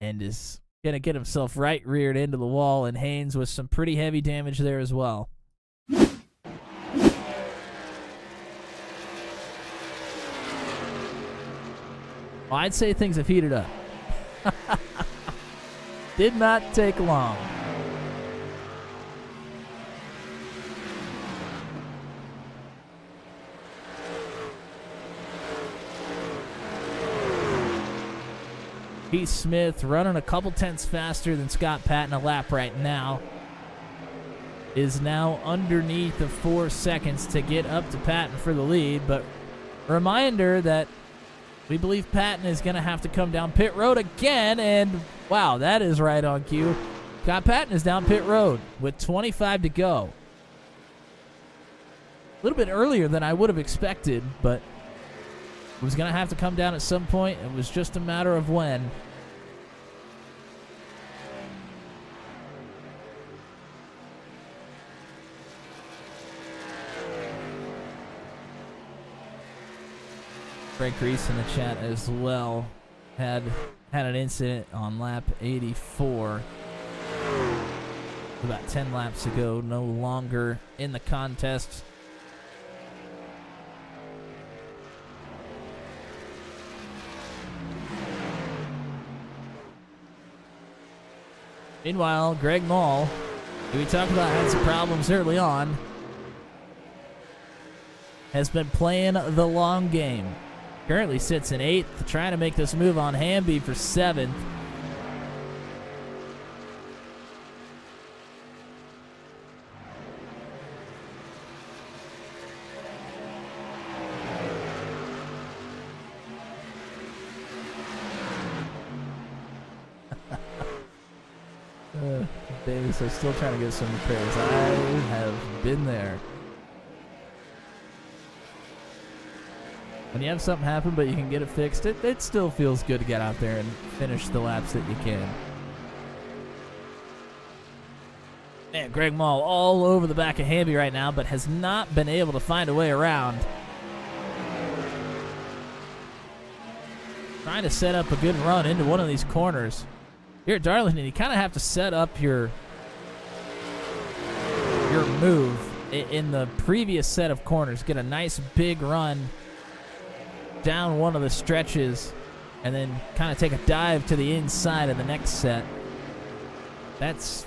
And is going to get himself right reared into the wall, and Haynes with some pretty heavy damage there as well. Well, I'd say things have heated up. Did not take long. Keith Smith running a couple tenths faster than Scott Patton a lap right now. Is now underneath of 4 seconds to get up to Patton for the lead, but reminder that we believe Patton is going to have to come down pit road again, and wow, that is right on cue. Scott Patton is down pit road with 25 to go. A little bit earlier than I would have expected, but was going to have to come down at some point. It was just a matter of when. Greg Reese in the chat as well had an incident on lap 84. About 10 laps ago, no longer in the contest. Meanwhile, Greg Mall, who we talked about had some problems early on, has been playing the long game. Currently sits in 8th, trying to make this move on Hamby for 7th. Davis is still trying to get some repairs. I have been there. When you have something happen but you can get it fixed, it still feels good to get out there and finish the laps that you can. Man, Greg Mall all over the back of Hamby right now, but has not been able to find a way around. Trying to set up a good run into one of these corners. Here at Darlington, you kind of have to set up your move in the previous set of corners. Get a nice big run down one of the stretches and then kind of take a dive to the inside of the next set. That's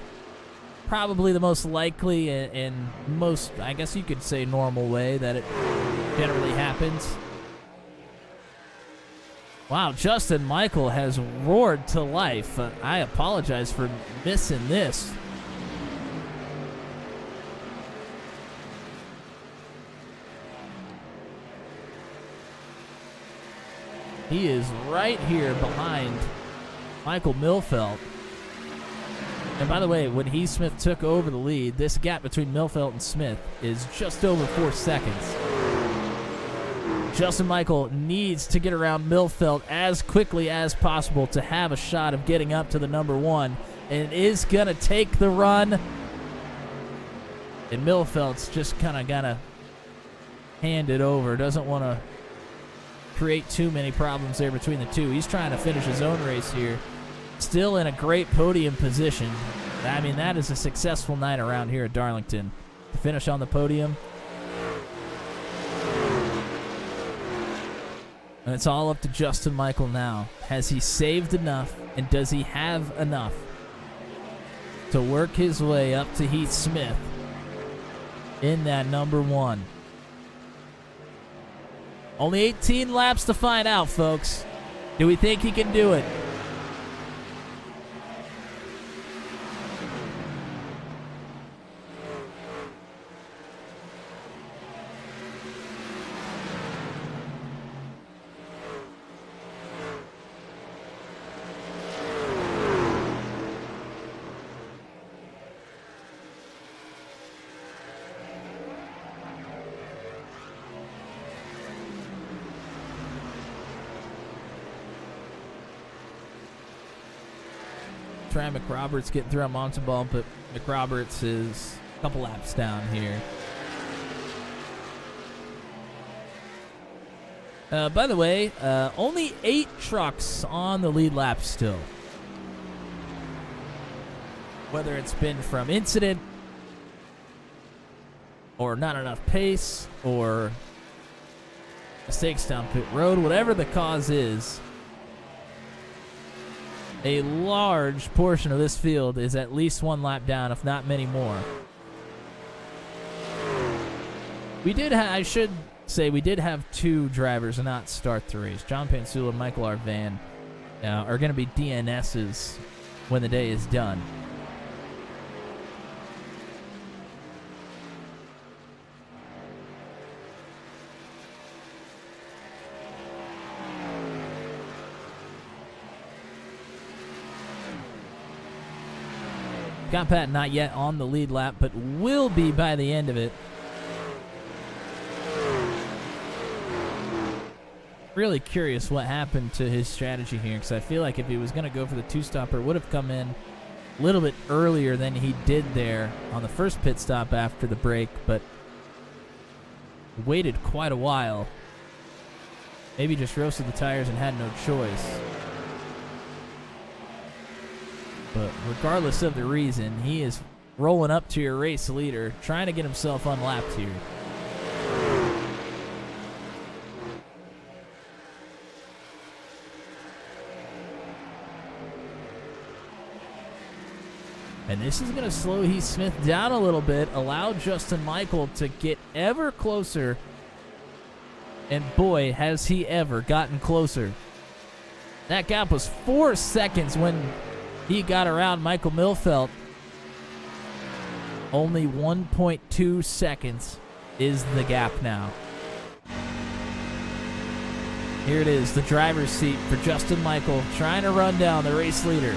probably the most likely and most, I guess you could say, normal way that it generally happens. Wow, Justin Michael has roared to life. I apologize for missing this. He is right here behind Michael Milfelt. And by the way, when Heath Smith took over the lead, this gap between Milfelt and Smith is just over 4 seconds. Justin Michael needs to get around Milfelt as quickly as possible to have a shot of getting up to the number 1. And is going to take the run. And Milfelt's just kind of got to hand it over. Doesn't want to create too many problems there between the two. He's trying to finish his own race here. Still in a great podium position. I mean, that is a successful night around here at Darlington. To finish on the podium. And it's all up to Justin Michael now. Has he saved enough, and does he have enough to work his way up to Heath Smith in that number 1? Only 18 laps to find out, folks. Do we think he can do it? try McRoberts getting through on Monson Ball, but McRoberts is a couple laps down here. By the way, only 8 trucks on the lead lap still. Whether it's been from incident, or not enough pace, or mistakes down pit road, whatever the cause is, a large portion of this field is at least 1 lap down, if not many more. I should say we did have 2 drivers not start the race. John Pansula and Michael Arvan are going to be DNSs when the day is done. Scott Patton not yet on the lead lap, but will be by the end of it. Really curious what happened to his strategy here, because I feel like if he was going to go for the 2-stopper, it would have come in a little bit earlier than he did there on the first pit stop after the break, but waited quite a while. Maybe just roasted the tires and had no choice. But regardless of the reason, he is rolling up to your race leader, trying to get himself unlapped here. And this is going to slow Heath Smith down a little bit, allow Justin Michael to get ever closer. And boy, has he ever gotten closer. That gap was 4 seconds when he got around Michael Milfelt. Only 1.2 seconds is the gap now. Here it is, the driver's seat for Justin Michael, trying to run down the race leader.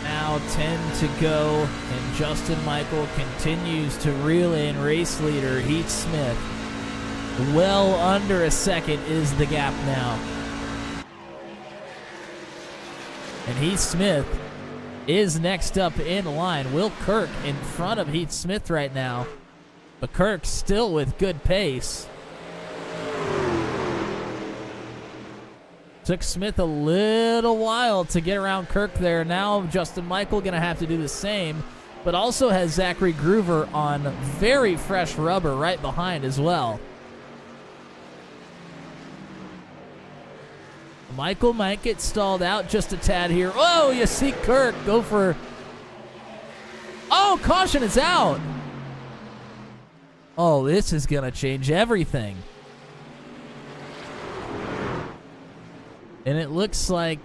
Now 10 to go, and Justin Michael continues to reel in race leader Heath Smith. Well under a second is the gap now. And Heath Smith is next up in line. Will Kirk in front of Heath Smith right now, but Kirk still with good pace. Took Smith a little while to get around Kirk there. Now Justin Michael going to have to do the same, but also has Zachary Groover on very fresh rubber right behind as well. Michael might get stalled out just a tad here. Oh, you see Kirk go for... Oh, caution is out. Oh, this is going to change everything. And it looks like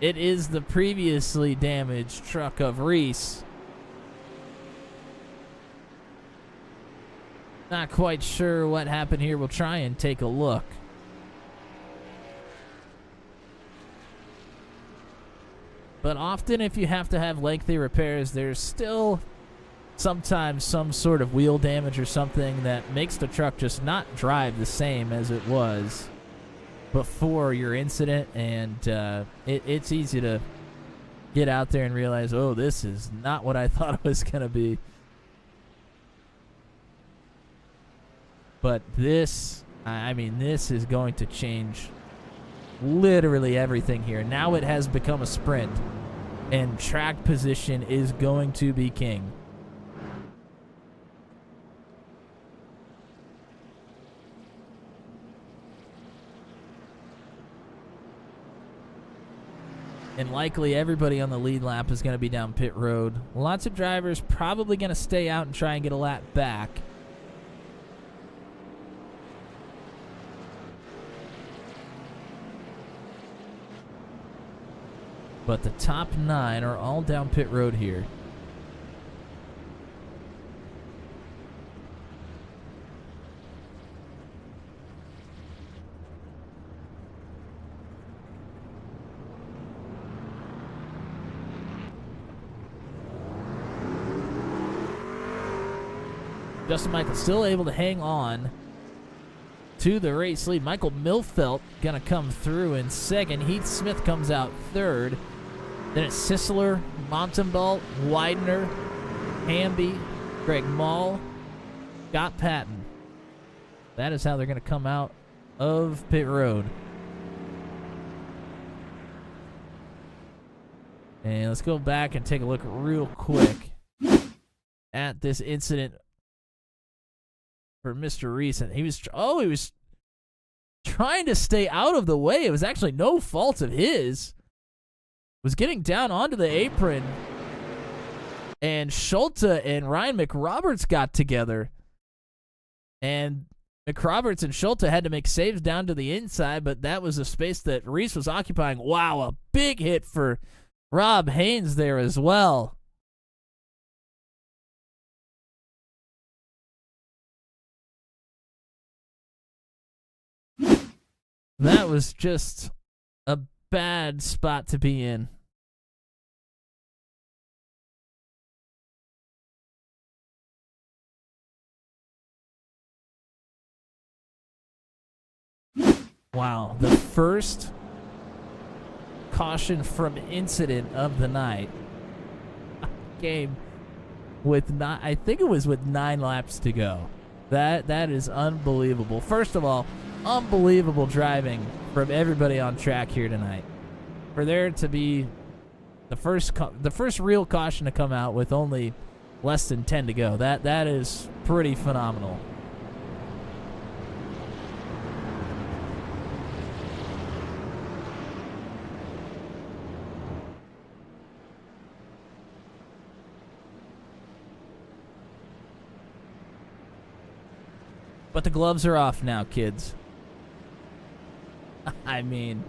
it is the previously damaged truck of Reese. Not quite sure what happened here. We'll try and take a look. But often if you have to have lengthy repairs, there's still sometimes some sort of wheel damage or something that makes the truck just not drive the same as it was before your incident, and it's easy to get out there and realize, oh, this is not what I thought it was going to be. But this, I mean, this is going to change literally everything here. Now it has become a sprint, and track position is going to be king. And likely everybody on the lead lap is going to be down pit road. Lots of drivers probably going to stay out and try and get a lap back. But the top 9 are all down pit road here. Justin Michael still able to hang on to the race lead. Michael Milfelt gonna come through in second. Heath Smith comes out third. Then it's Sisler, Montenbalt, Widener, Hamby, Greg Mall, Scott Patton. That is how they're gonna come out of pit road. And let's go back and take a look real quick at this incident for Mr. Reese. He was trying to stay out of the way. It was actually no fault of his. Was getting down onto the apron, and Schulte and Ryan McRoberts got together, and McRoberts and Schulte had to make saves down to the inside, but that was a space that Reese was occupying. Wow, a big hit for Rob Haynes there as well. That was just a bad spot to be in. Wow, the first caution from incident of the night came with I think it was with 9 laps to go. That is unbelievable. First of all, unbelievable driving from everybody on track here tonight. For there to be the first real caution to come out with only less than 10 to go. That is pretty phenomenal. But the gloves are off now, kids. I mean,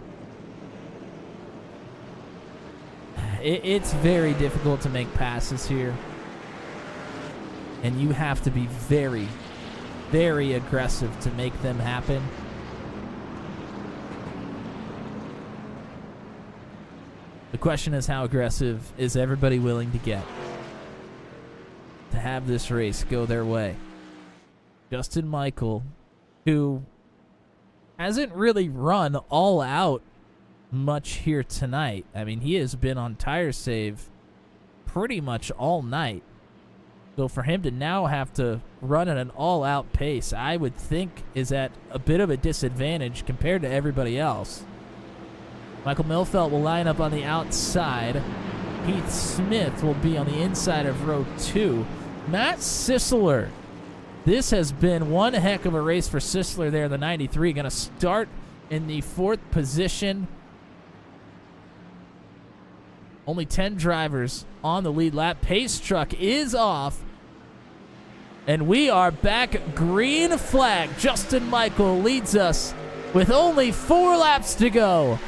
it's very difficult to make passes here. And you have to be very, very aggressive to make them happen. The question is, how aggressive is everybody willing to get to have this race go their way? Justin Michael, who hasn't really run all out much here tonight. I mean, he has been on tire save pretty much all night. So for him to now have to run at an all-out pace, I would think is at a bit of a disadvantage compared to everybody else. Michael Milfelt will line up on the outside. Heath Smith will be on the inside of row 2. Matt Sisler. This has been one heck of a race for Sisler there in the 93. Going to start in the 4th position. Only 10 drivers on the lead lap. Pace truck is off. And we are back. Green flag. Justin Michael leads us with only 4 laps to go.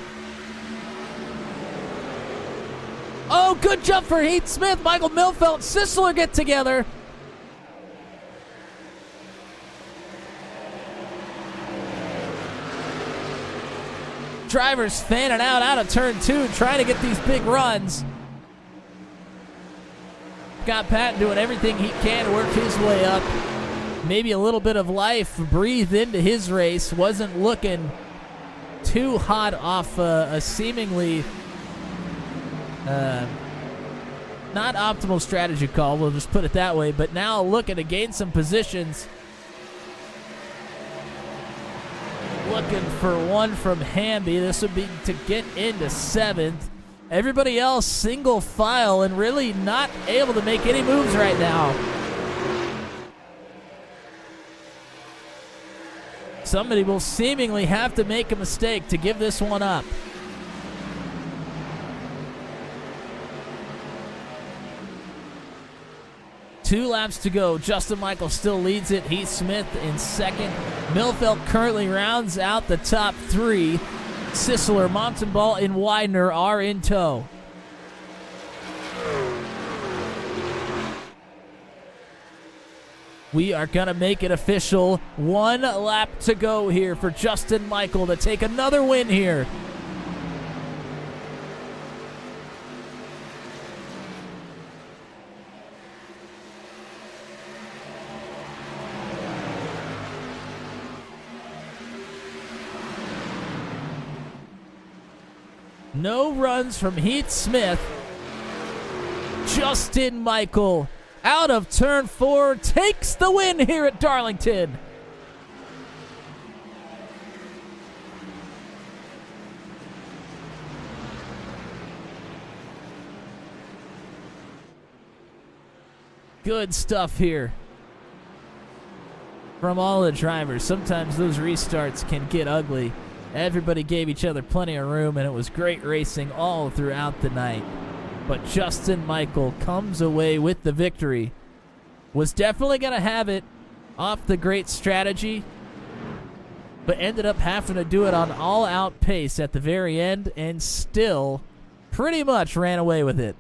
Oh, good jump for Heath Smith. Michael Milfelt, Sisler get together. Drivers fanning out of turn 2, trying to get these big runs. Scott Patton doing everything he can to work his way up. Maybe a little bit of life breathed into his race. Wasn't looking too hot off a seemingly not optimal strategy call, we'll just put it that way, but now looking to gain some positions. looking for one from Hamby. This would be to get into 7th. Everybody else single file and really not able to make any moves right now. Somebody will seemingly have to make a mistake to give this one up. Two laps to go. Justin Michael still leads it. Heath Smith in second. Millfeld currently rounds out the top 3. Sisler, Montenbault, and Widener are in tow. We are going to make it official. 1 lap to go here for Justin Michael to take another win here. No runs from Heath Smith. Justin Michael out of turn 4 takes the win here at Darlington. Good stuff here from all the drivers. Sometimes those restarts can get ugly. Everybody gave each other plenty of room, and it was great racing all throughout the night. But Justin Michael comes away with the victory. Was definitely going to have it off the great strategy, but ended up having to do it on all-out pace at the very end, and still pretty much ran away with it.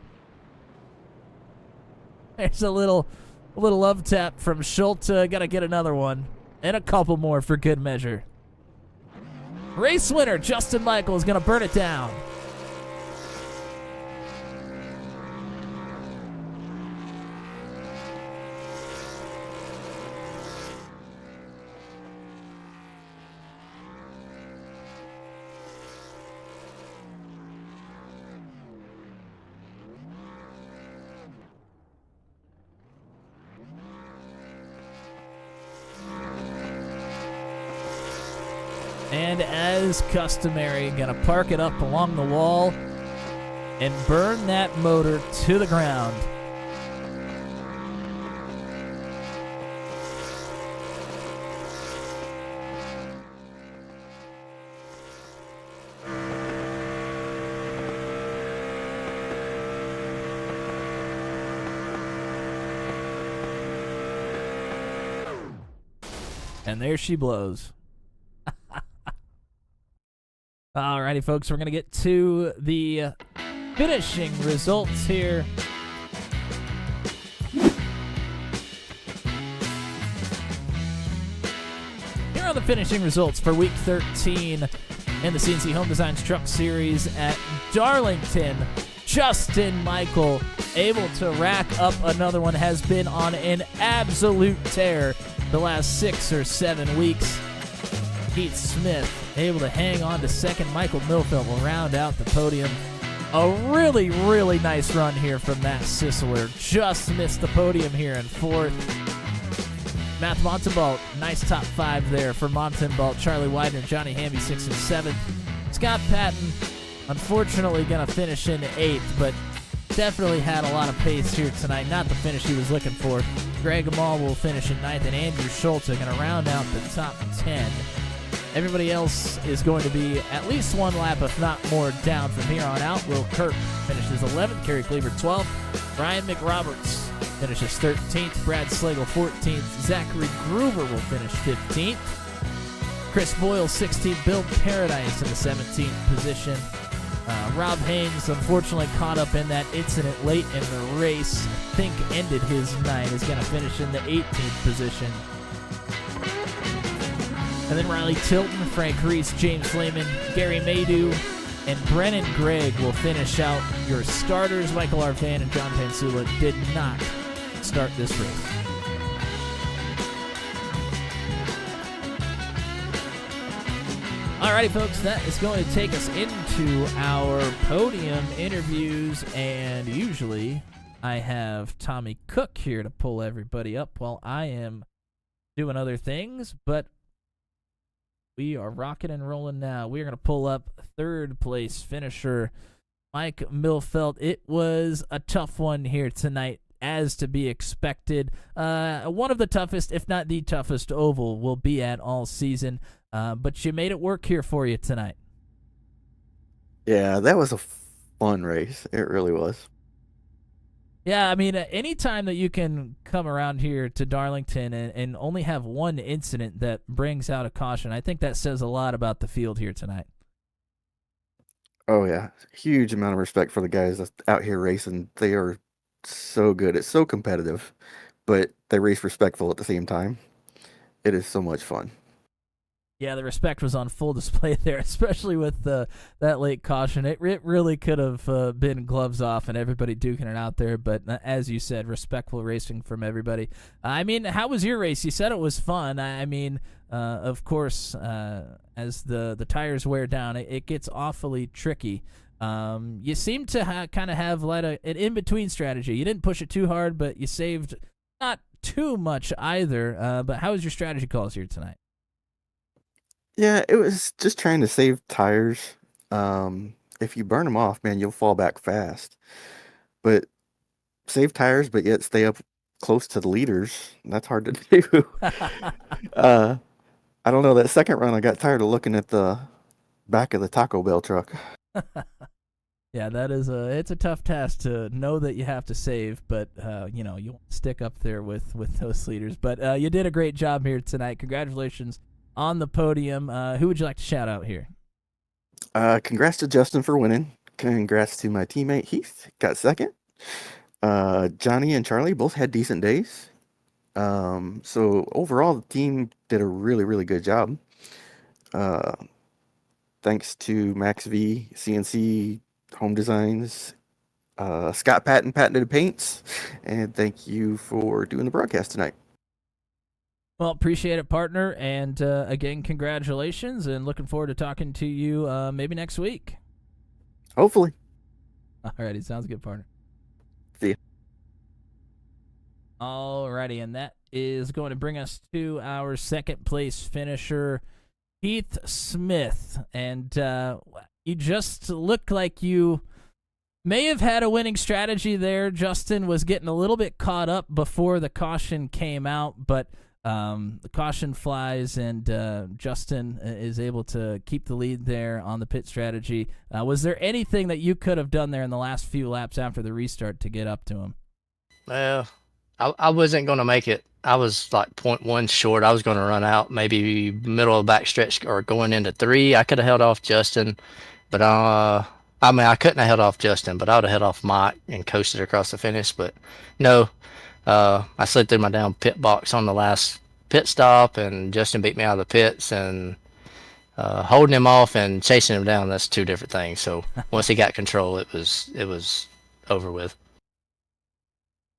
There's a little love tap from Schulte. Got to get another one, and a couple more for good measure. Race winner, Justin Michael, is going to burn it down. And as customary, gonna park it up along the wall and burn that motor to the ground. And there she blows. Alrighty, folks, we're going to get to the finishing results here. Here are the finishing results for Week 13 in the CNC Home Designs Truck Series at Darlington. Justin Michael, able to rack up another one, has been on an absolute tear the last 6 or 7 weeks. Heath Smith able to hang on to second. Michael Millfeld will round out the podium. A really, really nice run here from Matt Sisler. Just missed the podium here in 4th. Matt Montenbault, nice top 5 there for Montenbault. Charlie Widener, Johnny Hamby, 6th and 7th. Scott Patton, unfortunately, going to finish in 8th, but definitely had a lot of pace here tonight. Not the finish he was looking for. Greg Amal will finish in 9th, and Andrew Schulte going to round out the top 10. Everybody else is going to be at least 1 lap, if not more, down from here on out. Will Kirk finishes 11th. Kerry Cleaver, 12th. Ryan McRoberts finishes 13th. Brad Slagle, 14th. Zachary Groover will finish 15th. Chris Boyle, 16th. Bill Paradise in the 17th position. Rob Haynes, unfortunately, caught up in that incident late in the race. I think ended his night. Is going to finish in the 18th position. And then Riley Tilton, Frank Reese, James Lehman, Gary Maydew, and Brennan Gregg will finish out your starters. Michael Arvan and John Pansula did not start this race. Alrighty, folks, that is going to take us into our podium interviews, and usually I have Tommy Cook here to pull everybody up while I am doing other things, but We are rocking and rolling now. We are going to pull up third place finisher Mike Milfeld. It was a tough one here tonight, as to be expected. One of the toughest, if not the toughest, oval will be at all season. But you made it work here for you tonight. Yeah, that was a fun race. It really was. Yeah, I mean, any time that you can come around here to Darlington and only have one incident that brings out a caution, I think that says a lot about the field here tonight. Oh, yeah. Huge amount of respect for the guys that's out here racing. They are so good. It's so competitive, but they race respectful at the same time. It is so much fun. Yeah, the respect was on full display there, especially with that late caution. It really could have been gloves off and everybody duking it out there, but as you said, respectful racing from everybody. I mean, how was your race? You said it was fun. I mean, of course, as the tires wear down, it gets awfully tricky. You seem to kind of have an in-between strategy. You didn't push it too hard, but you saved not too much either. But how was your strategy calls here tonight? Yeah, it was just trying to save tires. If you burn them off, man, you'll fall back fast. But save tires, but yet stay up close to the leaders. That's hard to do. I don't know. That second run, I got tired of looking at the back of the Taco Bell truck. Yeah, it's a tough task to know that you have to save, but you won't stick up there with those leaders. But you did a great job here tonight. Congratulations on the podium. Who would you like to shout out here? Congrats to Justin for winning. Congrats to my teammate Heath, got second. Johnny and Charlie both had decent days. So overall, the team did a really, really good job. Thanks to Max V, CNC Home Designs, Scott Patton, Patented Paints, and thank you for doing the broadcast tonight. Well, appreciate it, partner, and again, congratulations, and looking forward to talking to you maybe next week. Hopefully. Alrighty, sounds good, partner. See ya. Alrighty, and that is going to bring us to our second place finisher, Heath Smith, and you just look like you may have had a winning strategy there. Justin was getting a little bit caught up before the caution came out, but the caution flies, and Justin is able to keep the lead there on the pit strategy. Was there anything that you could have done there in the last few laps after the restart to get up to him? Well, I wasn't going to make it. I was like 0.1 short. I was going to run out maybe middle of the back stretch or going into 3. I could have held off Justin, but I couldn't have held off Justin, but I would have held off Mike and coasted across the finish. But no. I slid through my down pit box on the last pit stop, and Justin beat me out of the pits, and holding him off and chasing him down, that's two different things. So once he got control, it was over with.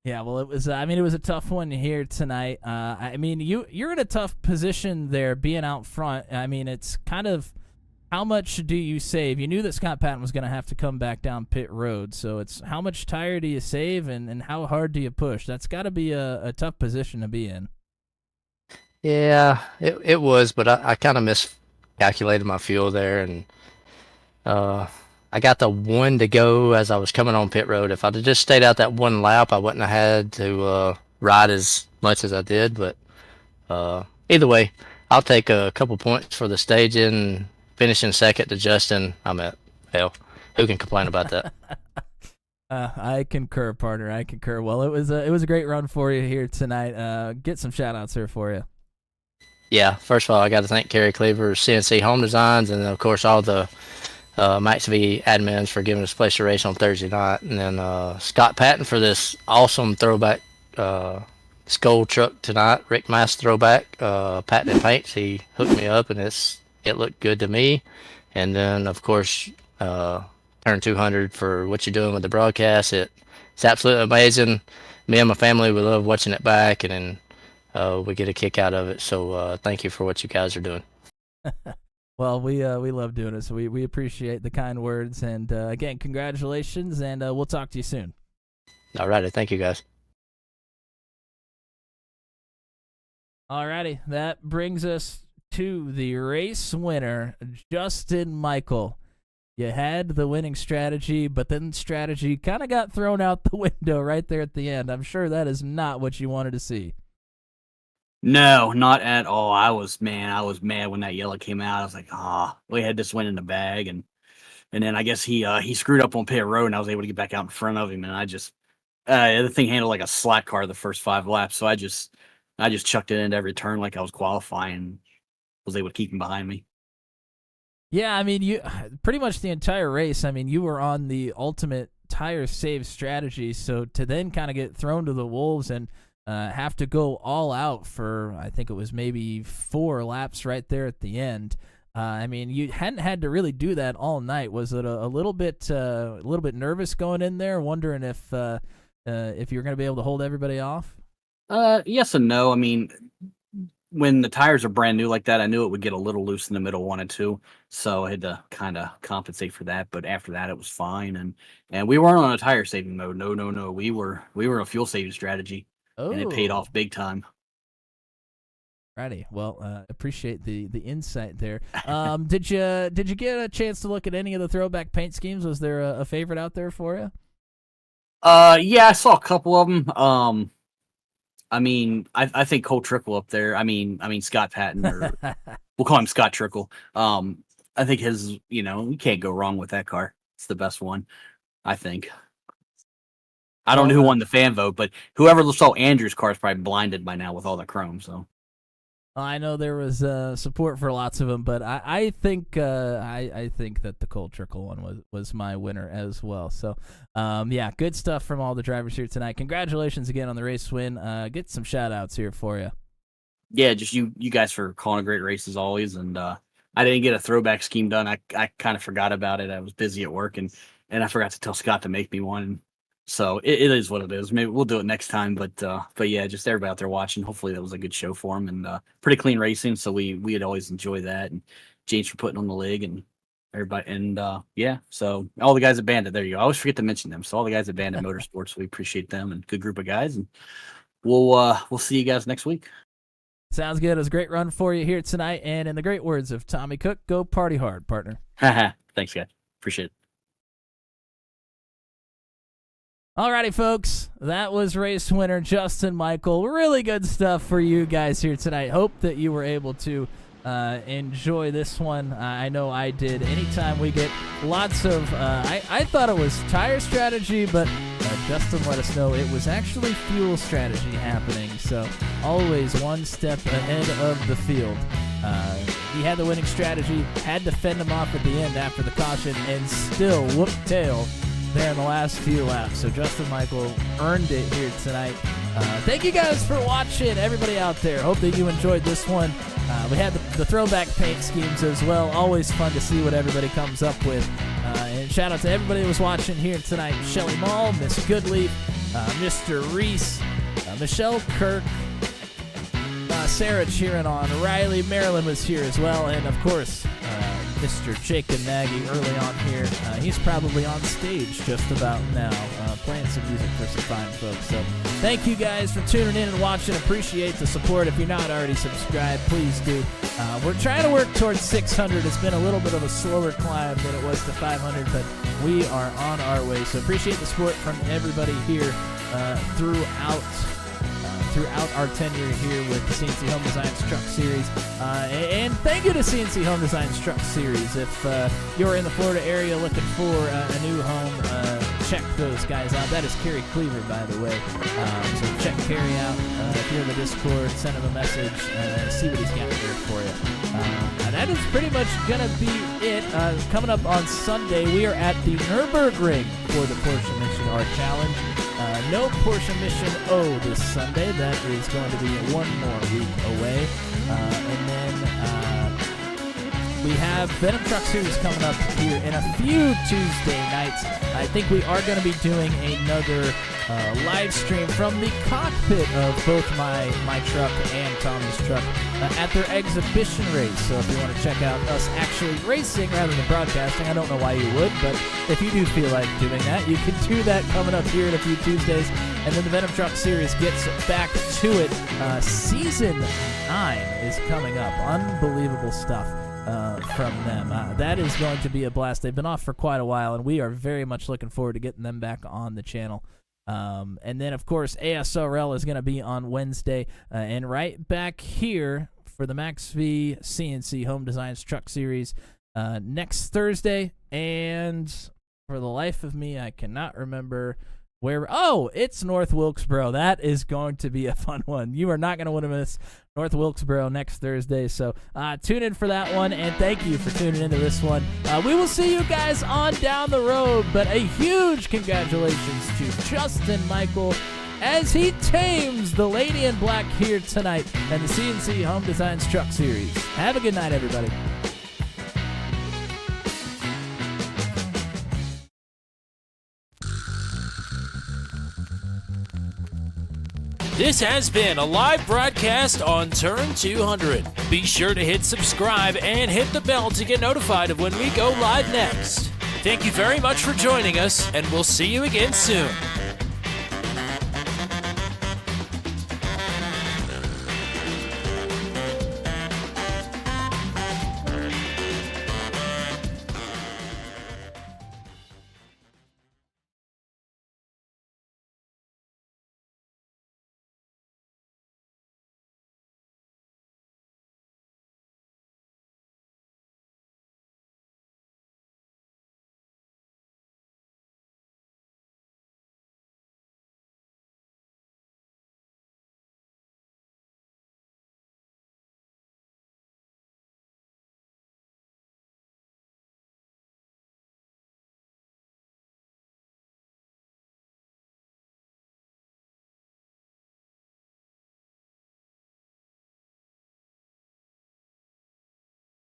Yeah, well, it was a tough one here tonight. You're in a tough position there being out front. I mean, it's kind of, how much do you save? You knew that Scott Patton was going to have to come back down pit road, so it's how much tire do you save and how hard do you push? That's got to be a tough position to be in. Yeah, it was, but I kind of miscalculated my fuel there, and I got the 1 to go as I was coming on pit road. If I'd have just stayed out that 1 lap, I wouldn't have had to ride as much as I did, but either way, I'll take a couple points for the staging. Finishing second to Justin, hell, who can complain about that? I concur, partner. I concur. Well, it was a great run for you here tonight. Get some shout-outs here for you. Yeah, first of all, I got to thank Kerry Cleaver, CNC Home Designs, and of course all the Max V admins for giving us a place to race on Thursday night, and then Scott Patton for this awesome throwback skull truck tonight. Rick Mass throwback, Patented Paints. He hooked me up, and it looked good to me. And then, of course, Turn 200 for what you're doing with the broadcast. It's absolutely amazing. Me and my family, we love watching it back, and we get a kick out of it. So thank you for what you guys are doing. Well, we love doing it, so we appreciate the kind words. And, again, congratulations, and we'll talk to you soon. All righty. Thank you, guys. All righty. That brings us to the race winner, Justin Michael. You had the winning strategy, but then strategy kind of got thrown out the window right there at the end. I'm sure that is not what you wanted to see. No, not at all. I was mad when that yellow came out. I was like, we had this win in the bag, and then I guess he screwed up on pit road, and I was able to get back out in front of him, and I just the thing handled like a slack car the first 5 laps, so I just chucked it into every turn like I was qualifying, was able to keep him behind me. Yeah, I mean, you pretty much the entire race. I mean, you were on the ultimate tire save strategy, so to then kind of get thrown to the wolves and have to go all out for, I think it was maybe 4 laps right there at the end. I mean, you hadn't had to really do that all night. Was it a little bit nervous going in there, wondering if you were going to be able to hold everybody off? Yes and no. I mean, when the tires are brand new like that, I knew it would get a little loose in the middle 1 and 2, so I had to kind of compensate for that. But after that, it was fine, and we weren't on a tire saving mode. No. We were a fuel saving strategy. Oh. And it paid off big time. Righty. Well, appreciate the insight there. Did you get a chance to look at any of the throwback paint schemes? Was there a favorite out there for you? Yeah, I saw a couple of them. I mean, I think Cole Trickle up there. I mean Scott Patton, or we'll call him Scott Trickle. I think his, you can't go wrong with that car. It's the best one, I think. I don't know who won the fan vote, but whoever saw Andrew's car is probably blinded by now with all the chrome. So I know there was support for lots of them, but I think I think that the Cole Trickle one was my winner as well. So yeah, good stuff from all the drivers here tonight. Congratulations again on the race win. Get some shout outs here for you. Yeah, just you guys for calling a great race as always. And I didn't get a throwback scheme done. I kind of forgot about it. I was busy at work, and I forgot to tell Scott to make me one. So it is what it is. Maybe we'll do it next time. But yeah, just everybody out there watching. Hopefully that was a good show for him, and pretty clean racing. So we'd always enjoy that. And James for putting on the leg, and everybody. And yeah, so all the guys at Bandit. There you go. I always forget to mention them. So all the guys at Bandit Motorsports, we appreciate them, and good group of guys. And we'll see you guys next week. Sounds good. It was a great run for you here tonight. And in the great words of Tommy Cook, go party hard, partner. Thanks, guys. Appreciate it. Alrighty, folks, that was race winner Justin Michael. Really good stuff for you guys here tonight. Hope that you were able to enjoy this one. I know I did. Anytime we get lots of, I thought it was tire strategy, but Justin let us know it was actually fuel strategy happening. So always one step ahead of the field. He had the winning strategy, had to fend him off at the end after the caution, and still whooped tail there in the last few laps. So Justin Michael earned it here tonight. Thank you guys for watching, everybody out there. Hope that you enjoyed this one. We had the throwback paint schemes as well. Always fun to see what everybody comes up with. And shout out to everybody who was watching here tonight. Shelly Mall, Miss Goodleaf, Mr. Reese, Michelle Kirk, Sarah cheering on, Riley, Marilyn was here as well, and of course Mr. Jake and Nagy early on here. He's probably on stage just about now, playing some music for some fine folks. So thank you guys for tuning in and watching. Appreciate the support. If you're not already subscribed, please do. We're trying to work towards 600. It's been a little bit of a slower climb than it was to 500, but we are on our way. So appreciate the support from everybody here throughout our tenure here with the CNC Home Designs Truck Series. And thank you to CNC Home Designs Truck Series. If you're in the Florida area looking for a new home, check those guys out. That is Kerry Cleaver, by the way. So check Kerry out. If you're in the Discord, send him a message, see what he's got there for you. And that is pretty much going to be it. Coming up on Sunday, we are at the Nürburgring for the Porsche Mission R Challenge. No Porsche Mission O this Sunday. That is going to be one more week away. And then we have Venom Truck Series coming up here in a few Tuesday nights. I think we are going to be doing another live stream from the cockpit of both my truck and Tommy's truck at their exhibition race. So if you want to check out us actually racing rather than broadcasting, I don't know why you would, but if you do feel like doing that, you can do that coming up here in a few Tuesdays. And then the Venom Truck Series gets back to it. Season 9 is coming up. Unbelievable stuff from them. That is going to be a blast. They've been off for quite a while, and we are very much looking forward to getting them back on the channel. And then, of course, ASRL is going to be on Wednesday. And right back here for the Max V CNC Home Designs Truck Series next Thursday. And for the life of me, I cannot remember where. Oh, it's North Wilkesboro. That is going to be a fun one. You are not going to want to miss North Wilkesboro next Thursday. So tune in for that one, and thank you for tuning into this one. We will see you guys on down the road, but a huge congratulations to Justin Michael as he tames the Lady in Black here tonight and the CNC Home Designs Truck Series. Have a good night, everybody. This has been a live broadcast on Turn 200. Be sure to hit subscribe and hit the bell to get notified of when we go live next. Thank you very much for joining us, and we'll see you again soon.